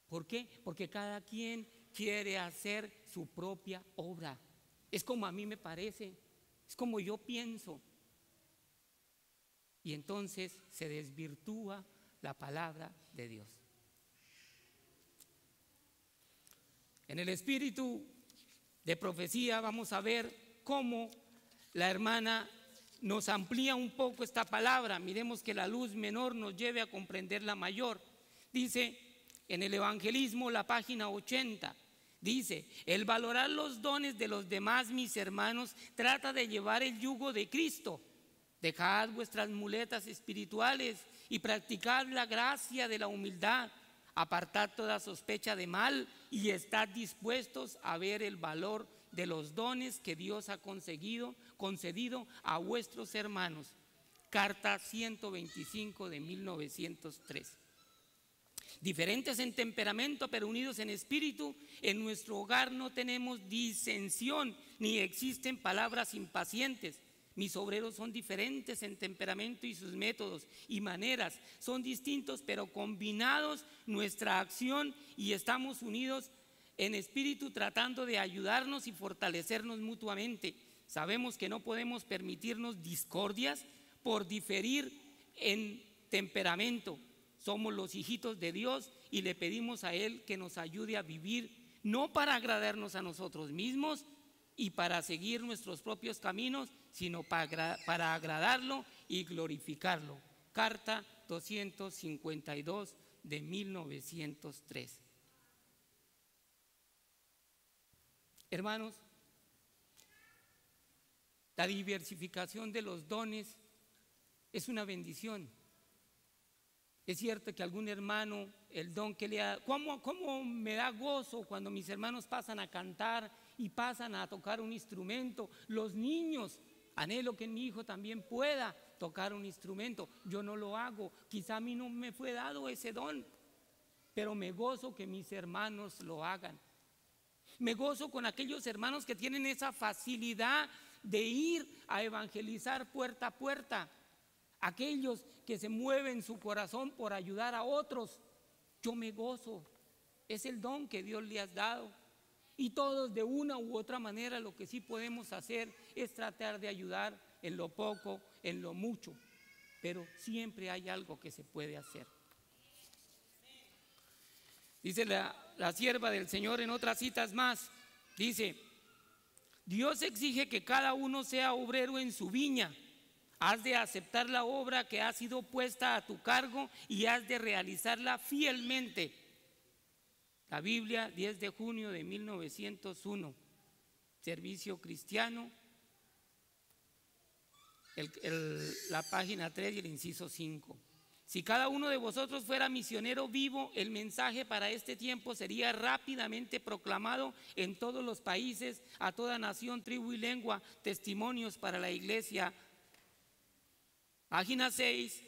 ¿Por qué? Porque cada quien quiere hacer su propia obra. Es como a mí me parece, es como yo pienso. Y entonces se desvirtúa la palabra de Dios. En el espíritu de profecía vamos a ver cómo la hermana nos amplía un poco esta palabra. Miremos que la luz menor nos lleve a comprender la mayor. Dice en el evangelismo, la página 80, dice: el valorar los dones de los demás, mis hermanos, trata de llevar el yugo de Cristo. Dejad vuestras muletas espirituales y practicad la gracia de la humildad. Apartad toda sospecha de mal y estad dispuestos a ver el valor de los dones que Dios ha concedido a vuestros hermanos. Carta 125 de 1903. Diferentes en temperamento, pero unidos en espíritu, en nuestro hogar no tenemos disensión, ni existen palabras impacientes. Mis obreros son diferentes en temperamento y sus métodos y maneras son distintos, pero combinados nuestra acción y estamos unidos en espíritu, tratando de ayudarnos y fortalecernos mutuamente. Sabemos que no podemos permitirnos discordias por diferir en temperamento. Somos los hijitos de Dios y le pedimos a Él que nos ayude a vivir, no para agradarnos a nosotros mismos y para seguir nuestros propios caminos, sino para agradarlo y glorificarlo. Carta 252 de 1903. Hermanos, la diversificación de los dones es una bendición. Es cierto que algún hermano, el don que le ha... ¿Cómo me da gozo cuando mis hermanos pasan a cantar y pasan a tocar un instrumento? Los niños, anhelo que mi hijo también pueda tocar un instrumento. Yo no lo hago, quizá a mí no me fue dado ese don, pero me gozo que mis hermanos lo hagan. Me gozo con aquellos hermanos que tienen esa facilidad de ir a evangelizar puerta a puerta. Aquellos que se mueven su corazón por ayudar a otros, yo me gozo. Es el don que Dios le ha dado. Y todos de una u otra manera lo que sí podemos hacer es tratar de ayudar en lo poco, en lo mucho. Pero siempre hay algo que se puede hacer. Dice la sierva del Señor en otras citas más, dice: Dios exige que cada uno sea obrero en su viña. Has de aceptar la obra que ha sido puesta a tu cargo y has de realizarla fielmente. La Biblia, 10 de junio de 1901, Servicio Cristiano, la página 3 y el inciso 5. Si cada uno de vosotros fuera misionero vivo, el mensaje para este tiempo sería rápidamente proclamado en todos los países, a toda nación, tribu y lengua, testimonios para la iglesia. Página 6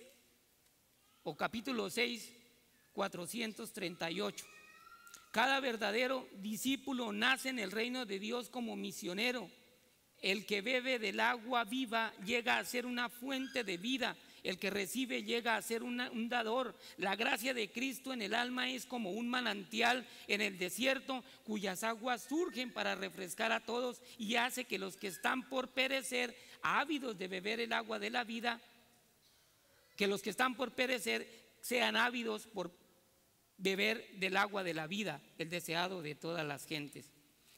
o capítulo 6, 438. Cada verdadero discípulo nace en el reino de Dios como misionero. El que bebe del agua viva llega a ser una fuente de vida. El que recibe llega a ser un dador. La gracia de Cristo en el alma es como un manantial en el desierto, cuyas aguas surgen para refrescar a todos y hace que los que están por perecer, ávidos de beber el agua de la vida, que los que están por perecer sean ávidos por beber del agua de la vida, el deseado de todas las gentes.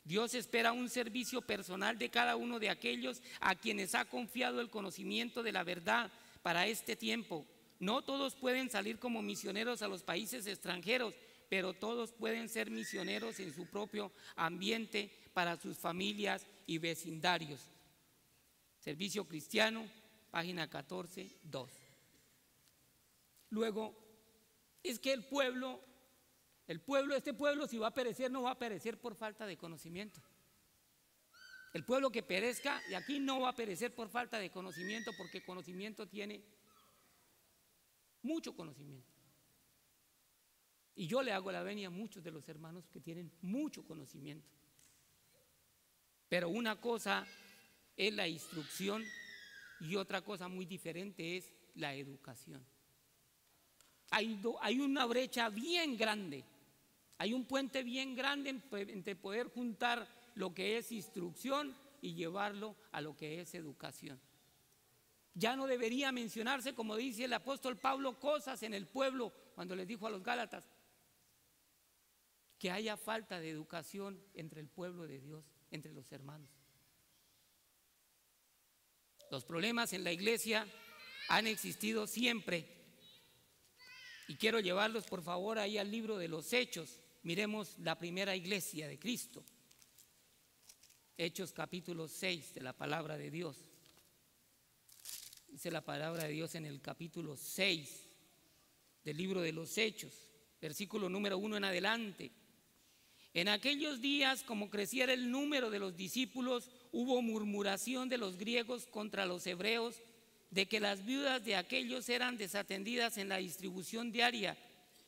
Dios espera un servicio personal de cada uno de aquellos a quienes ha confiado el conocimiento de la verdad para este tiempo. No todos pueden salir como misioneros a los países extranjeros, pero todos pueden ser misioneros en su propio ambiente para sus familias y vecindarios. Servicio Cristiano, página 14, 2. Luego, es que este pueblo si va a perecer, no va a perecer por falta de conocimiento. El pueblo que perezca de aquí no va a perecer por falta de conocimiento, porque conocimiento tiene mucho conocimiento. Y yo le hago la venia a muchos de los hermanos que tienen mucho conocimiento. Pero una cosa es la instrucción y otra cosa muy diferente es la educación. Hay una brecha bien grande, hay un puente bien grande entre poder juntar lo que es instrucción y llevarlo a lo que es educación. Ya no debería mencionarse, como dice el apóstol Pablo, cosas en el pueblo cuando les dijo a los Gálatas que haya falta de educación entre el pueblo de Dios, entre los hermanos. Los problemas en la iglesia han existido siempre. Y quiero llevarlos por favor ahí al libro de los Hechos. Miremos la primera iglesia de Cristo. Hechos capítulo 6 de la palabra de Dios. Dice la palabra de Dios en el capítulo 6 del libro de los Hechos, versículo número 1 en adelante. En aquellos días, como creciera el número de los discípulos, hubo murmuración de los griegos contra los hebreos, de que las viudas de aquellos eran desatendidas en la distribución diaria.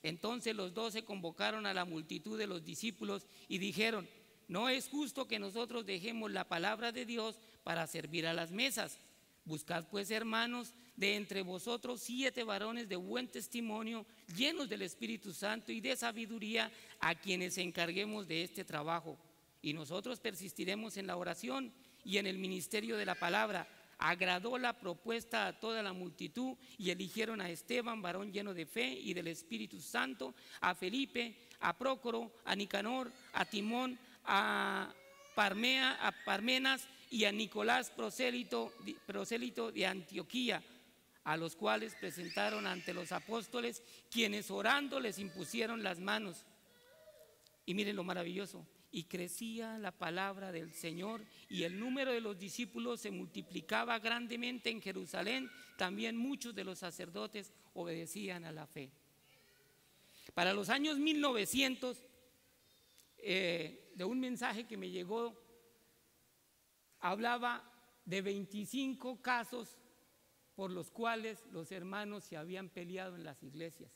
Entonces los 12 convocaron a la multitud de los discípulos y dijeron: no es justo que nosotros dejemos la palabra de Dios para servir a las mesas. Buscad pues, hermanos, de entre vosotros 7 varones de buen testimonio, llenos del Espíritu Santo y de sabiduría, a quienes encarguemos de este trabajo. Y nosotros persistiremos en la oración y en el ministerio de la palabra. Agradó la propuesta a toda la multitud y eligieron a Esteban, varón lleno de fe y del Espíritu Santo, a Felipe, a Prócoro, a Nicanor, a Timón, a Parmenas y a Nicolás, prosélito de Antioquía, a los cuales presentaron ante los apóstoles, quienes orando les impusieron las manos. Y miren lo maravilloso: y crecía la palabra del Señor y el número de los discípulos se multiplicaba grandemente en Jerusalén. También muchos de los sacerdotes obedecían a la fe. Para los años 1900, de un mensaje que me llegó, hablaba de 25 casos por los cuales los hermanos se habían peleado en las iglesias.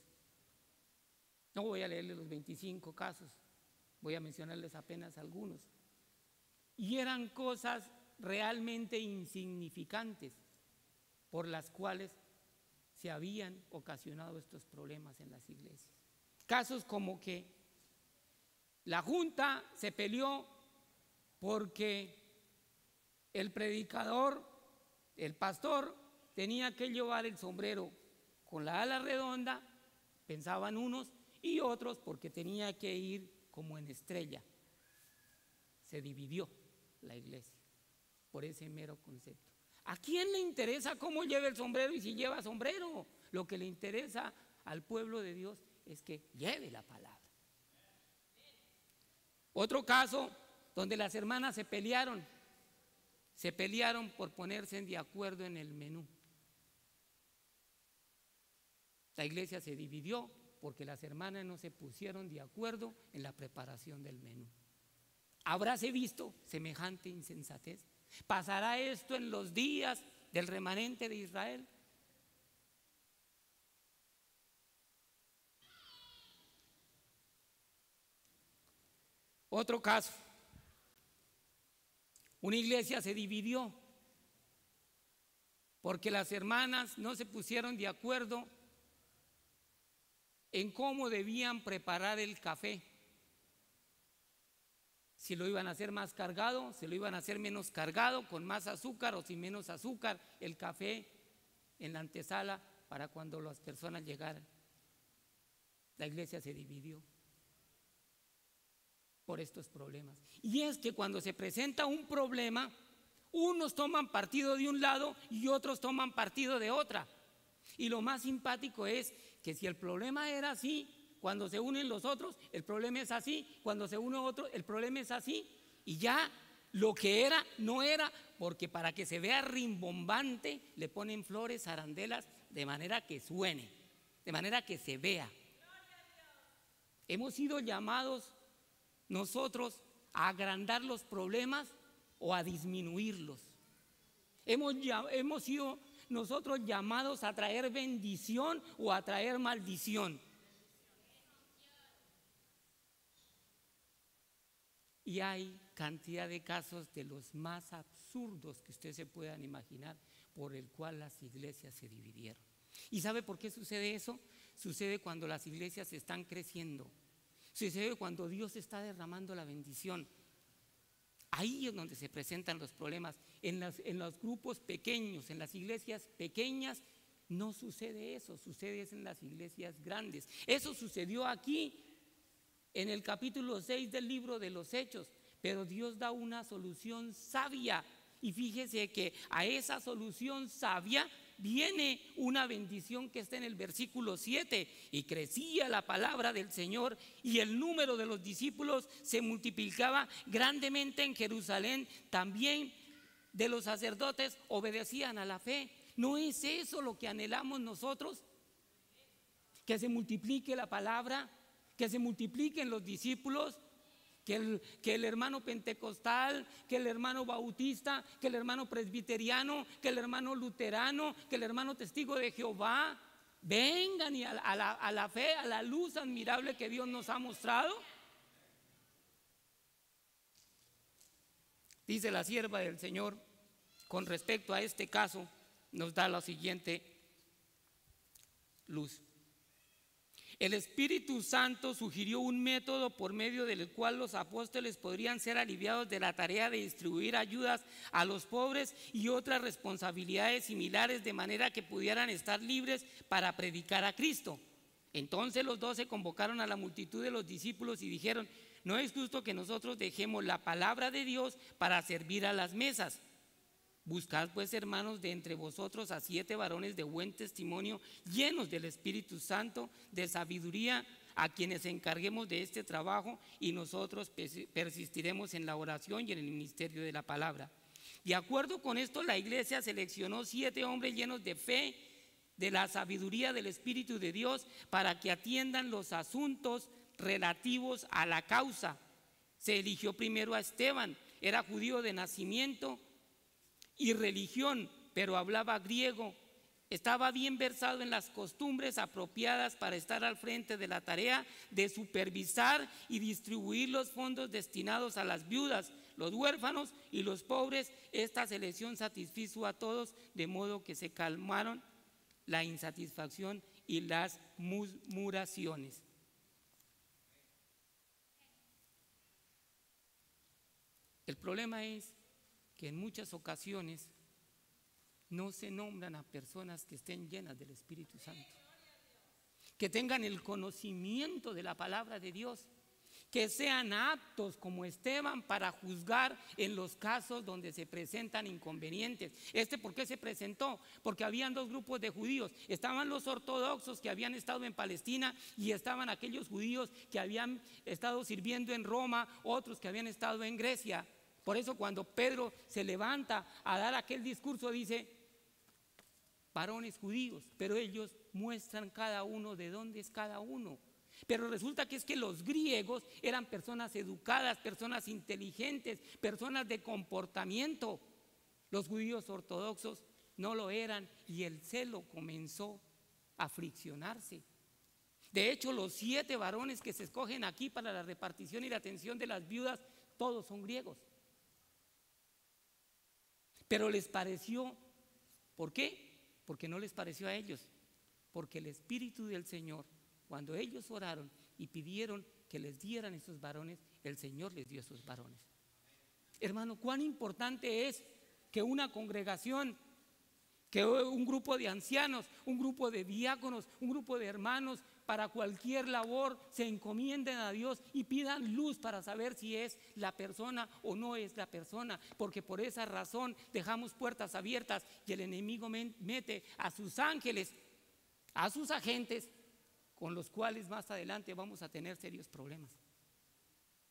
No voy a leerles los 25 casos, voy a mencionarles apenas algunos. Y eran cosas realmente insignificantes por las cuales se habían ocasionado estos problemas en las iglesias. Casos como que la junta se peleó porque el predicador, el pastor, tenía que llevar el sombrero con la ala redonda, pensaban unos, y otros porque tenía que ir como en estrella. Se dividió la iglesia por ese mero concepto. ¿A quién le interesa cómo lleva el sombrero y si lleva sombrero? Lo que le interesa al pueblo de Dios es que lleve la palabra. Otro caso donde las hermanas se pelearon por ponerse de acuerdo en el menú. La iglesia se dividió porque las hermanas no se pusieron de acuerdo en la preparación del menú. ¿Habráse visto semejante insensatez? ¿Pasará esto en los días del remanente de Israel? Otro caso, una iglesia se dividió porque las hermanas no se pusieron de acuerdo en cómo debían preparar el café. Si lo iban a hacer más cargado, si lo iban a hacer menos cargado, con más azúcar o sin menos azúcar, el café en la antesala para cuando las personas llegaran. La iglesia se dividió por estos problemas. Y es que cuando se presenta un problema, unos toman partido de un lado y otros toman partido de otra. Y lo más simpático es que si el problema era así, cuando se unen los otros, el problema es así, cuando se une otro, el problema es así, y ya lo que era, no era, porque para que se vea rimbombante, le ponen flores, arandelas, de manera que suene, de manera que se vea. Hemos sido llamados nosotros a agrandar los problemas o a disminuirlos. Hemos sido nosotros llamados a traer bendición o a traer maldición. Y hay cantidad de casos de los más absurdos que ustedes se puedan imaginar por el cual las iglesias se dividieron. ¿Y sabe por qué sucede eso? Sucede cuando las iglesias están creciendo. Sucede cuando Dios está derramando la bendición. Ahí es donde se presentan los problemas. En los grupos pequeños, en las iglesias pequeñas, no sucede eso. Sucede en las iglesias grandes. Eso sucedió aquí en el capítulo 6 del libro de los Hechos, pero Dios da una solución sabia, y fíjese que a esa solución sabia viene una bendición que está en el versículo 7, y crecía la palabra del Señor y el número de los discípulos se multiplicaba grandemente en Jerusalén, también de los sacerdotes obedecían a la fe. ¿No es eso lo que anhelamos nosotros? Que se multiplique la palabra, que se multipliquen los discípulos, que el hermano pentecostal, que el hermano bautista, que el hermano presbiteriano, que el hermano luterano, que el hermano testigo de Jehová vengan y a la fe, a la luz admirable que Dios nos ha mostrado. Dice la sierva del Señor con respecto a este caso, nos da la siguiente luz. El Espíritu Santo sugirió un método por medio del cual los apóstoles podrían ser aliviados de la tarea de distribuir ayudas a los pobres y otras responsabilidades similares, de manera que pudieran estar libres para predicar a Cristo. Entonces los 12 convocaron a la multitud de los discípulos y dijeron: no es justo que nosotros dejemos la palabra de Dios para servir a las mesas. Buscad pues, hermanos, de entre vosotros a 7 varones de buen testimonio, llenos del Espíritu Santo, de sabiduría, a quienes encarguemos de este trabajo, y nosotros persistiremos en la oración y en el ministerio de la palabra. De acuerdo con esto, la iglesia seleccionó 7 hombres llenos de fe, de la sabiduría del Espíritu de Dios, para que atiendan los asuntos relativos a la causa. Se eligió primero a Esteban, era judío de nacimiento y religión, pero hablaba griego. Estaba bien versado en las costumbres apropiadas para estar al frente de la tarea de supervisar y distribuir los fondos destinados a las viudas, los huérfanos y los pobres. Esta selección satisfizo a todos, de modo que se calmaron la insatisfacción y las murmuraciones. El problema es que en muchas ocasiones no se nombran a personas que estén llenas del Espíritu Santo, que tengan el conocimiento de la palabra de Dios, que sean aptos como Esteban para juzgar en los casos donde se presentan inconvenientes. ¿Por qué se presentó? Porque habían dos grupos de judíos. Estaban los ortodoxos que habían estado en Palestina y estaban aquellos judíos que habían estado sirviendo en Roma, otros que habían estado en Grecia. Por eso cuando Pedro se levanta a dar aquel discurso dice, varones judíos, pero ellos muestran cada uno de dónde es cada uno. Pero resulta que es que los griegos eran personas educadas, personas inteligentes, personas de comportamiento. Los judíos ortodoxos no lo eran y el celo comenzó a friccionarse. De hecho, los 7 varones que se escogen aquí para la repartición y la atención de las viudas, todos son griegos. Pero les pareció, ¿por qué? Porque no les pareció a ellos, porque el Espíritu del Señor, cuando ellos oraron y pidieron que les dieran esos varones, el Señor les dio esos varones. Hermano, cuán importante es que una congregación, que un grupo de ancianos, un grupo de diáconos, un grupo de hermanos, para cualquier labor se encomienden a Dios y pidan luz para saber si es la persona o no es la persona, porque por esa razón dejamos puertas abiertas y el enemigo mete a sus ángeles, a sus agentes, con los cuales más adelante vamos a tener serios problemas.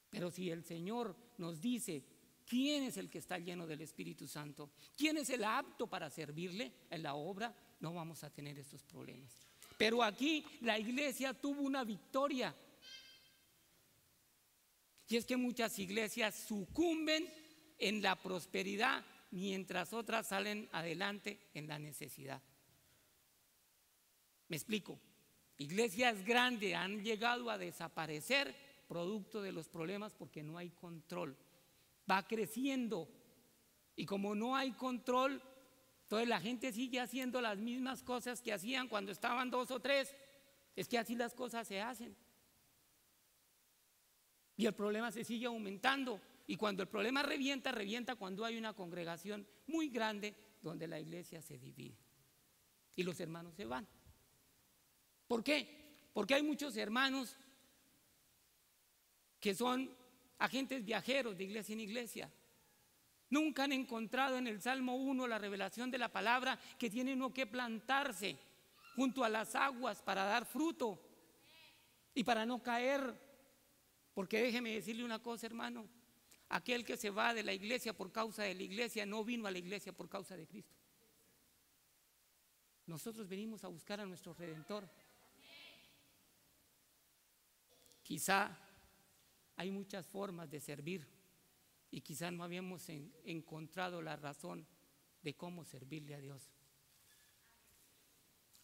Pero si el Señor nos dice quién es el que está lleno del Espíritu Santo, quién es el apto para servirle en la obra, no vamos a tener estos problemas. Pero aquí la iglesia tuvo una victoria. Y es que muchas iglesias sucumben en la prosperidad mientras otras salen adelante en la necesidad. Me explico. Iglesias grandes han llegado a desaparecer producto de los problemas porque no hay control. Va creciendo y como no hay control, entonces la gente sigue haciendo las mismas cosas que hacían cuando estaban 2 o 3. Es que así las cosas se hacen. Y el problema se sigue aumentando. Y cuando el problema revienta, revienta cuando hay una congregación muy grande donde la iglesia se divide y los hermanos se van. ¿Por qué? Porque hay muchos hermanos que son agentes viajeros de iglesia en iglesia. Nunca han encontrado en el Salmo 1 la revelación de la palabra que tiene uno que plantarse junto a las aguas para dar fruto y para no caer. Porque déjeme decirle una cosa, hermano, aquel que se va de la iglesia por causa de la iglesia no vino a la iglesia por causa de Cristo. Nosotros venimos a buscar a nuestro Redentor. Quizá hay muchas formas de servir y quizá no habíamos encontrado la razón de cómo servirle a Dios.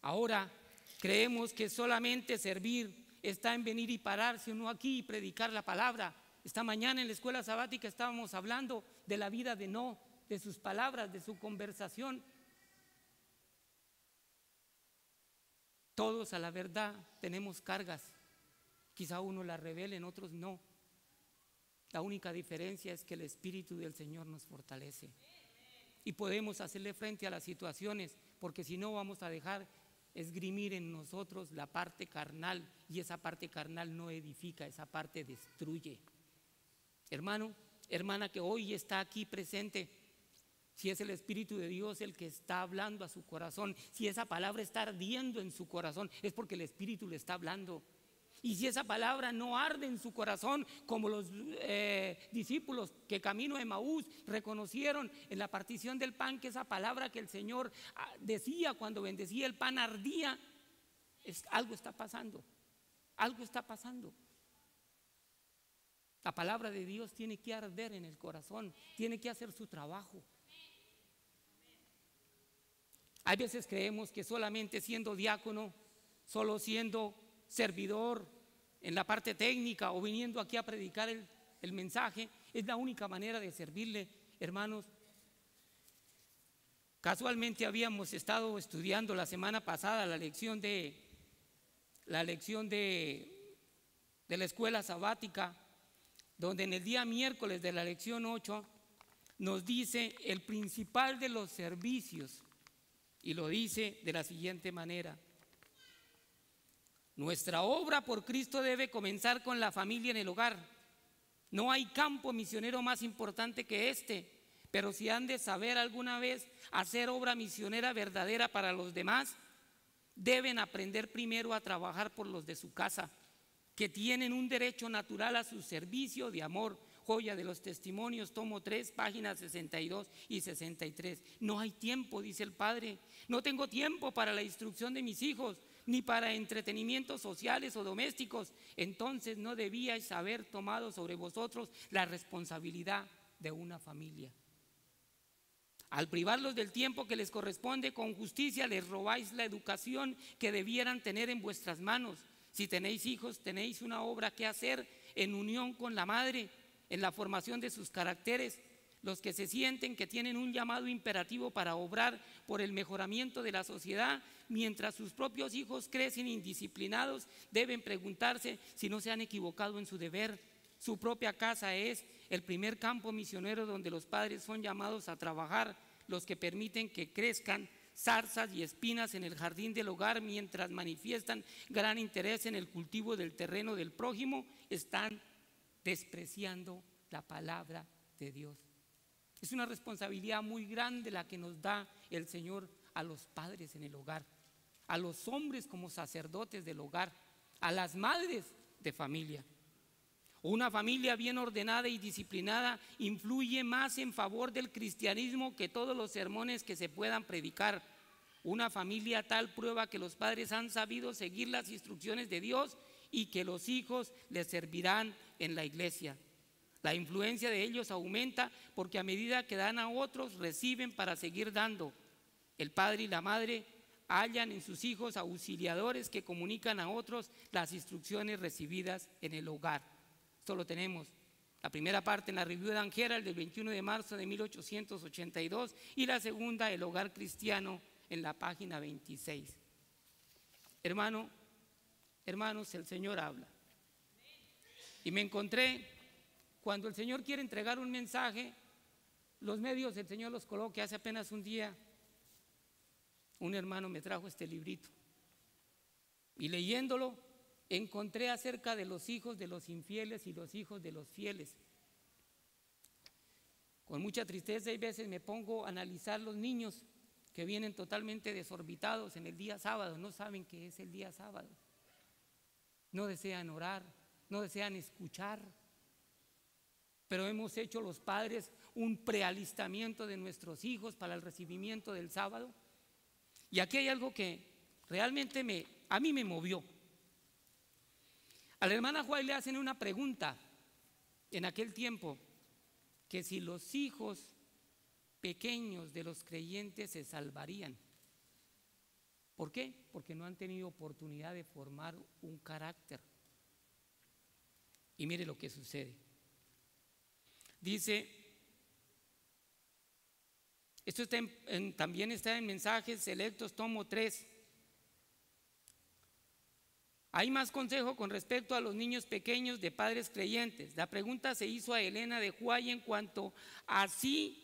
Ahora creemos que solamente servir está en venir y pararse uno aquí y predicar la palabra. Esta mañana en la escuela sabática estábamos hablando de la vida de Noé, de sus palabras, de su conversación. Todos a la verdad tenemos cargas. Quizá unos las revelen, otros no. La única diferencia es que el Espíritu del Señor nos fortalece y podemos hacerle frente a las situaciones, porque si no vamos a dejar esgrimir en nosotros la parte carnal, y esa parte carnal no edifica, esa parte destruye. Hermano, hermana que hoy está aquí presente, si es el Espíritu de Dios el que está hablando a su corazón, si esa palabra está ardiendo en su corazón, es porque el Espíritu le está hablando. Y si esa palabra no arde en su corazón, como los discípulos que camino a Emaús reconocieron en la partición del pan que esa palabra que el Señor decía cuando bendecía el pan ardía, algo está pasando, algo está pasando. La palabra de Dios tiene que arder en el corazón, tiene que hacer su trabajo. Hay veces creemos que solamente siendo diácono, solo siendo servidor en la parte técnica o viniendo aquí a predicar el mensaje es la única manera de servirle. Hermanos, casualmente habíamos estado estudiando la semana pasada la lección de la escuela sabática, donde en el día miércoles de la lección 8 nos dice el principal de los servicios, y lo dice de la siguiente manera: Nuestra obra por Cristo debe comenzar con la familia en el hogar. No hay campo misionero más importante que este, pero si han de saber alguna vez hacer obra misionera verdadera para los demás, deben aprender primero a trabajar por los de su casa, que tienen un derecho natural a su servicio de amor. Joya de los Testimonios, tomo 3, páginas 62 y 63. No hay tiempo, dice el padre. No tengo tiempo para la instrucción de mis hijos, ni para entretenimientos sociales o domésticos. Entonces no debíais haber tomado sobre vosotros la responsabilidad de una familia. Al privarlos del tiempo que les corresponde con justicia, les robáis la educación que debieran tener en vuestras manos. Si tenéis hijos, tenéis una obra que hacer en unión con la madre, en la formación de sus caracteres. Los que se sienten que tienen un llamado imperativo para obrar por el mejoramiento de la sociedad, mientras sus propios hijos crecen indisciplinados, deben preguntarse si no se han equivocado en su deber. Su propia casa es el primer campo misionero donde los padres son llamados a trabajar. Los que permiten que crezcan zarzas y espinas en el jardín del hogar mientras manifiestan gran interés en el cultivo del terreno del prójimo, están despreciando la palabra de Dios. Es una responsabilidad muy grande la que nos da el Señor a los padres en el hogar, a los hombres como sacerdotes del hogar, a las madres de familia. Una familia bien ordenada y disciplinada influye más en favor del cristianismo que todos los sermones que se puedan predicar. Una familia tal prueba que los padres han sabido seguir las instrucciones de Dios y que los hijos les servirán en la iglesia. La influencia de ellos aumenta porque a medida que dan a otros, reciben para seguir dando. El padre y la madre hallan en sus hijos auxiliadores que comunican a otros las instrucciones recibidas en el hogar. Esto lo tenemos, la primera parte en la Review de Angera, el del 21 de marzo de 1882, y la segunda, El Hogar Cristiano, en la página 26. Hermanos, el Señor habla. Y me encontré, cuando el Señor quiere entregar un mensaje, los medios el Señor los coloca. Hace apenas un día, un hermano me trajo este librito, y leyéndolo, encontré acerca de los hijos de los infieles y los hijos de los fieles. Con mucha tristeza hay veces me pongo a analizar los niños que vienen totalmente desorbitados en el día sábado, no saben qué es el día sábado, no desean orar, no desean escuchar, pero hemos hecho los padres un prealistamiento de nuestros hijos para el recibimiento del sábado. Y aquí hay algo que realmente a mí me movió. A la hermana Juárez le hacen una pregunta en aquel tiempo, que si los hijos pequeños de los creyentes se salvarían. ¿Por qué? Porque no han tenido oportunidad de formar un carácter. Y mire lo que sucede. Dice, esto está también está en Mensajes Selectos, tomo 3. Hay más consejo con respecto a los niños pequeños de padres creyentes. La pregunta se hizo a Elena de Huay en cuanto a sí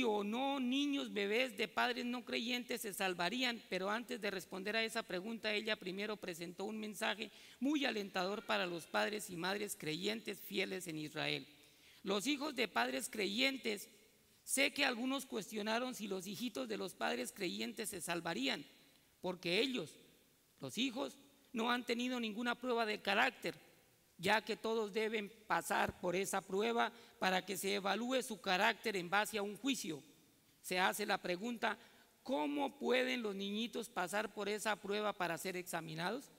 o no niños bebés de padres no creyentes se salvarían, pero antes de responder a esa pregunta, ella primero presentó un mensaje muy alentador para los padres y madres creyentes fieles en Israel. Los hijos de padres creyentes, sé que algunos cuestionaron si los hijitos de los padres creyentes se salvarían, porque ellos, los hijos, no han tenido ninguna prueba de carácter, ya que todos deben pasar por esa prueba para que se evalúe su carácter en base a un juicio. Se hace la pregunta, ¿cómo pueden los niñitos pasar por esa prueba para ser examinados?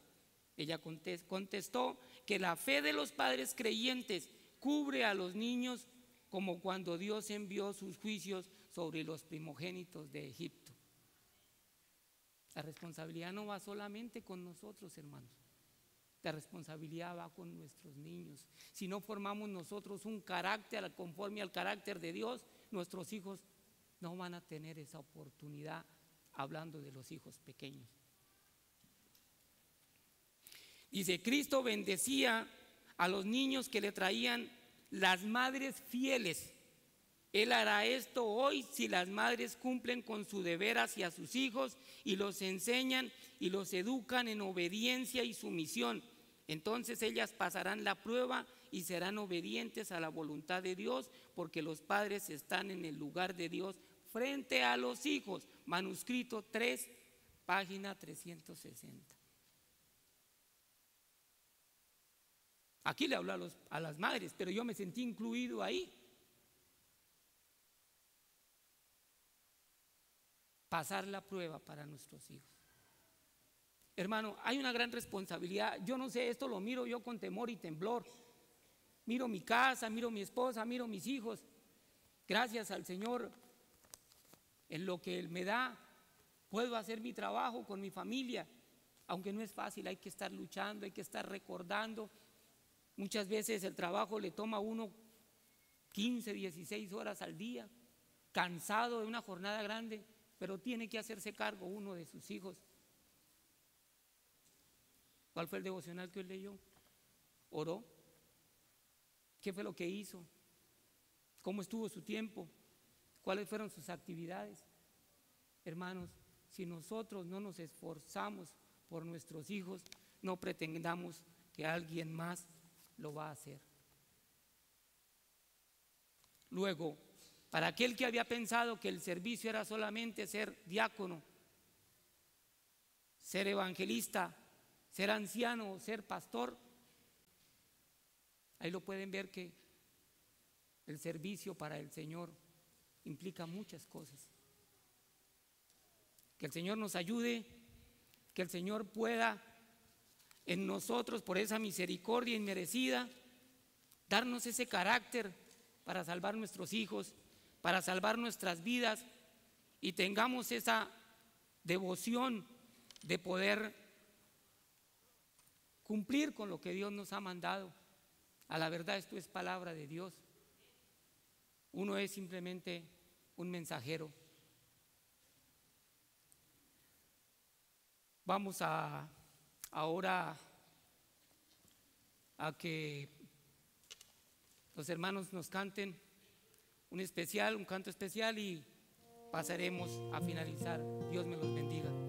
Ella contestó que la fe de los padres creyentes cubre a los niños como cuando Dios envió sus juicios sobre los primogénitos de Egipto. La responsabilidad no va solamente con nosotros, hermanos. La responsabilidad va con nuestros niños. Si no formamos nosotros un carácter conforme al carácter de Dios, nuestros hijos no van a tener esa oportunidad, hablando de los hijos pequeños. Dice, Cristo bendecía a los niños que le traían las madres fieles. Él hará esto hoy si las madres cumplen con su deber hacia sus hijos y los enseñan y los educan en obediencia y sumisión. Entonces ellas pasarán la prueba y serán obedientes a la voluntad de Dios, porque los padres están en el lugar de Dios frente a los hijos. Manuscrito 3, página 360. Aquí le hablo a las madres, pero yo me sentí incluido ahí. Pasar la prueba para nuestros hijos. Hermano, hay una gran responsabilidad. Yo no sé, esto lo miro yo con temor y temblor. Miro mi casa, miro mi esposa, miro mis hijos. Gracias al Señor, en lo que Él me da, puedo hacer mi trabajo con mi familia. Aunque no es fácil, hay que estar luchando, hay que estar recordando. Muchas veces el trabajo le toma a uno 15, 16 horas al día, cansado de una jornada grande, pero tiene que hacerse cargo uno de sus hijos. ¿Cuál fue el devocional que hoy leyó? ¿Oró? ¿Qué fue lo que hizo? ¿Cómo estuvo su tiempo? ¿Cuáles fueron sus actividades? Hermanos, si nosotros no nos esforzamos por nuestros hijos, no pretendamos que alguien más lo va a hacer. Luego, para aquel que había pensado que el servicio era solamente ser diácono, ser evangelista, ser anciano o ser pastor, ahí lo pueden ver que el servicio para el Señor implica muchas cosas. Que el Señor nos ayude, que el Señor pueda en nosotros, por esa misericordia inmerecida, darnos ese carácter para salvar nuestros hijos, para salvar nuestras vidas, y tengamos esa devoción de poder cumplir con lo que Dios nos ha mandado. A la verdad, esto es palabra de Dios. Uno es simplemente un mensajero. Vamos ahora a que los hermanos nos canten un canto especial, y pasaremos a finalizar. Dios me los bendiga.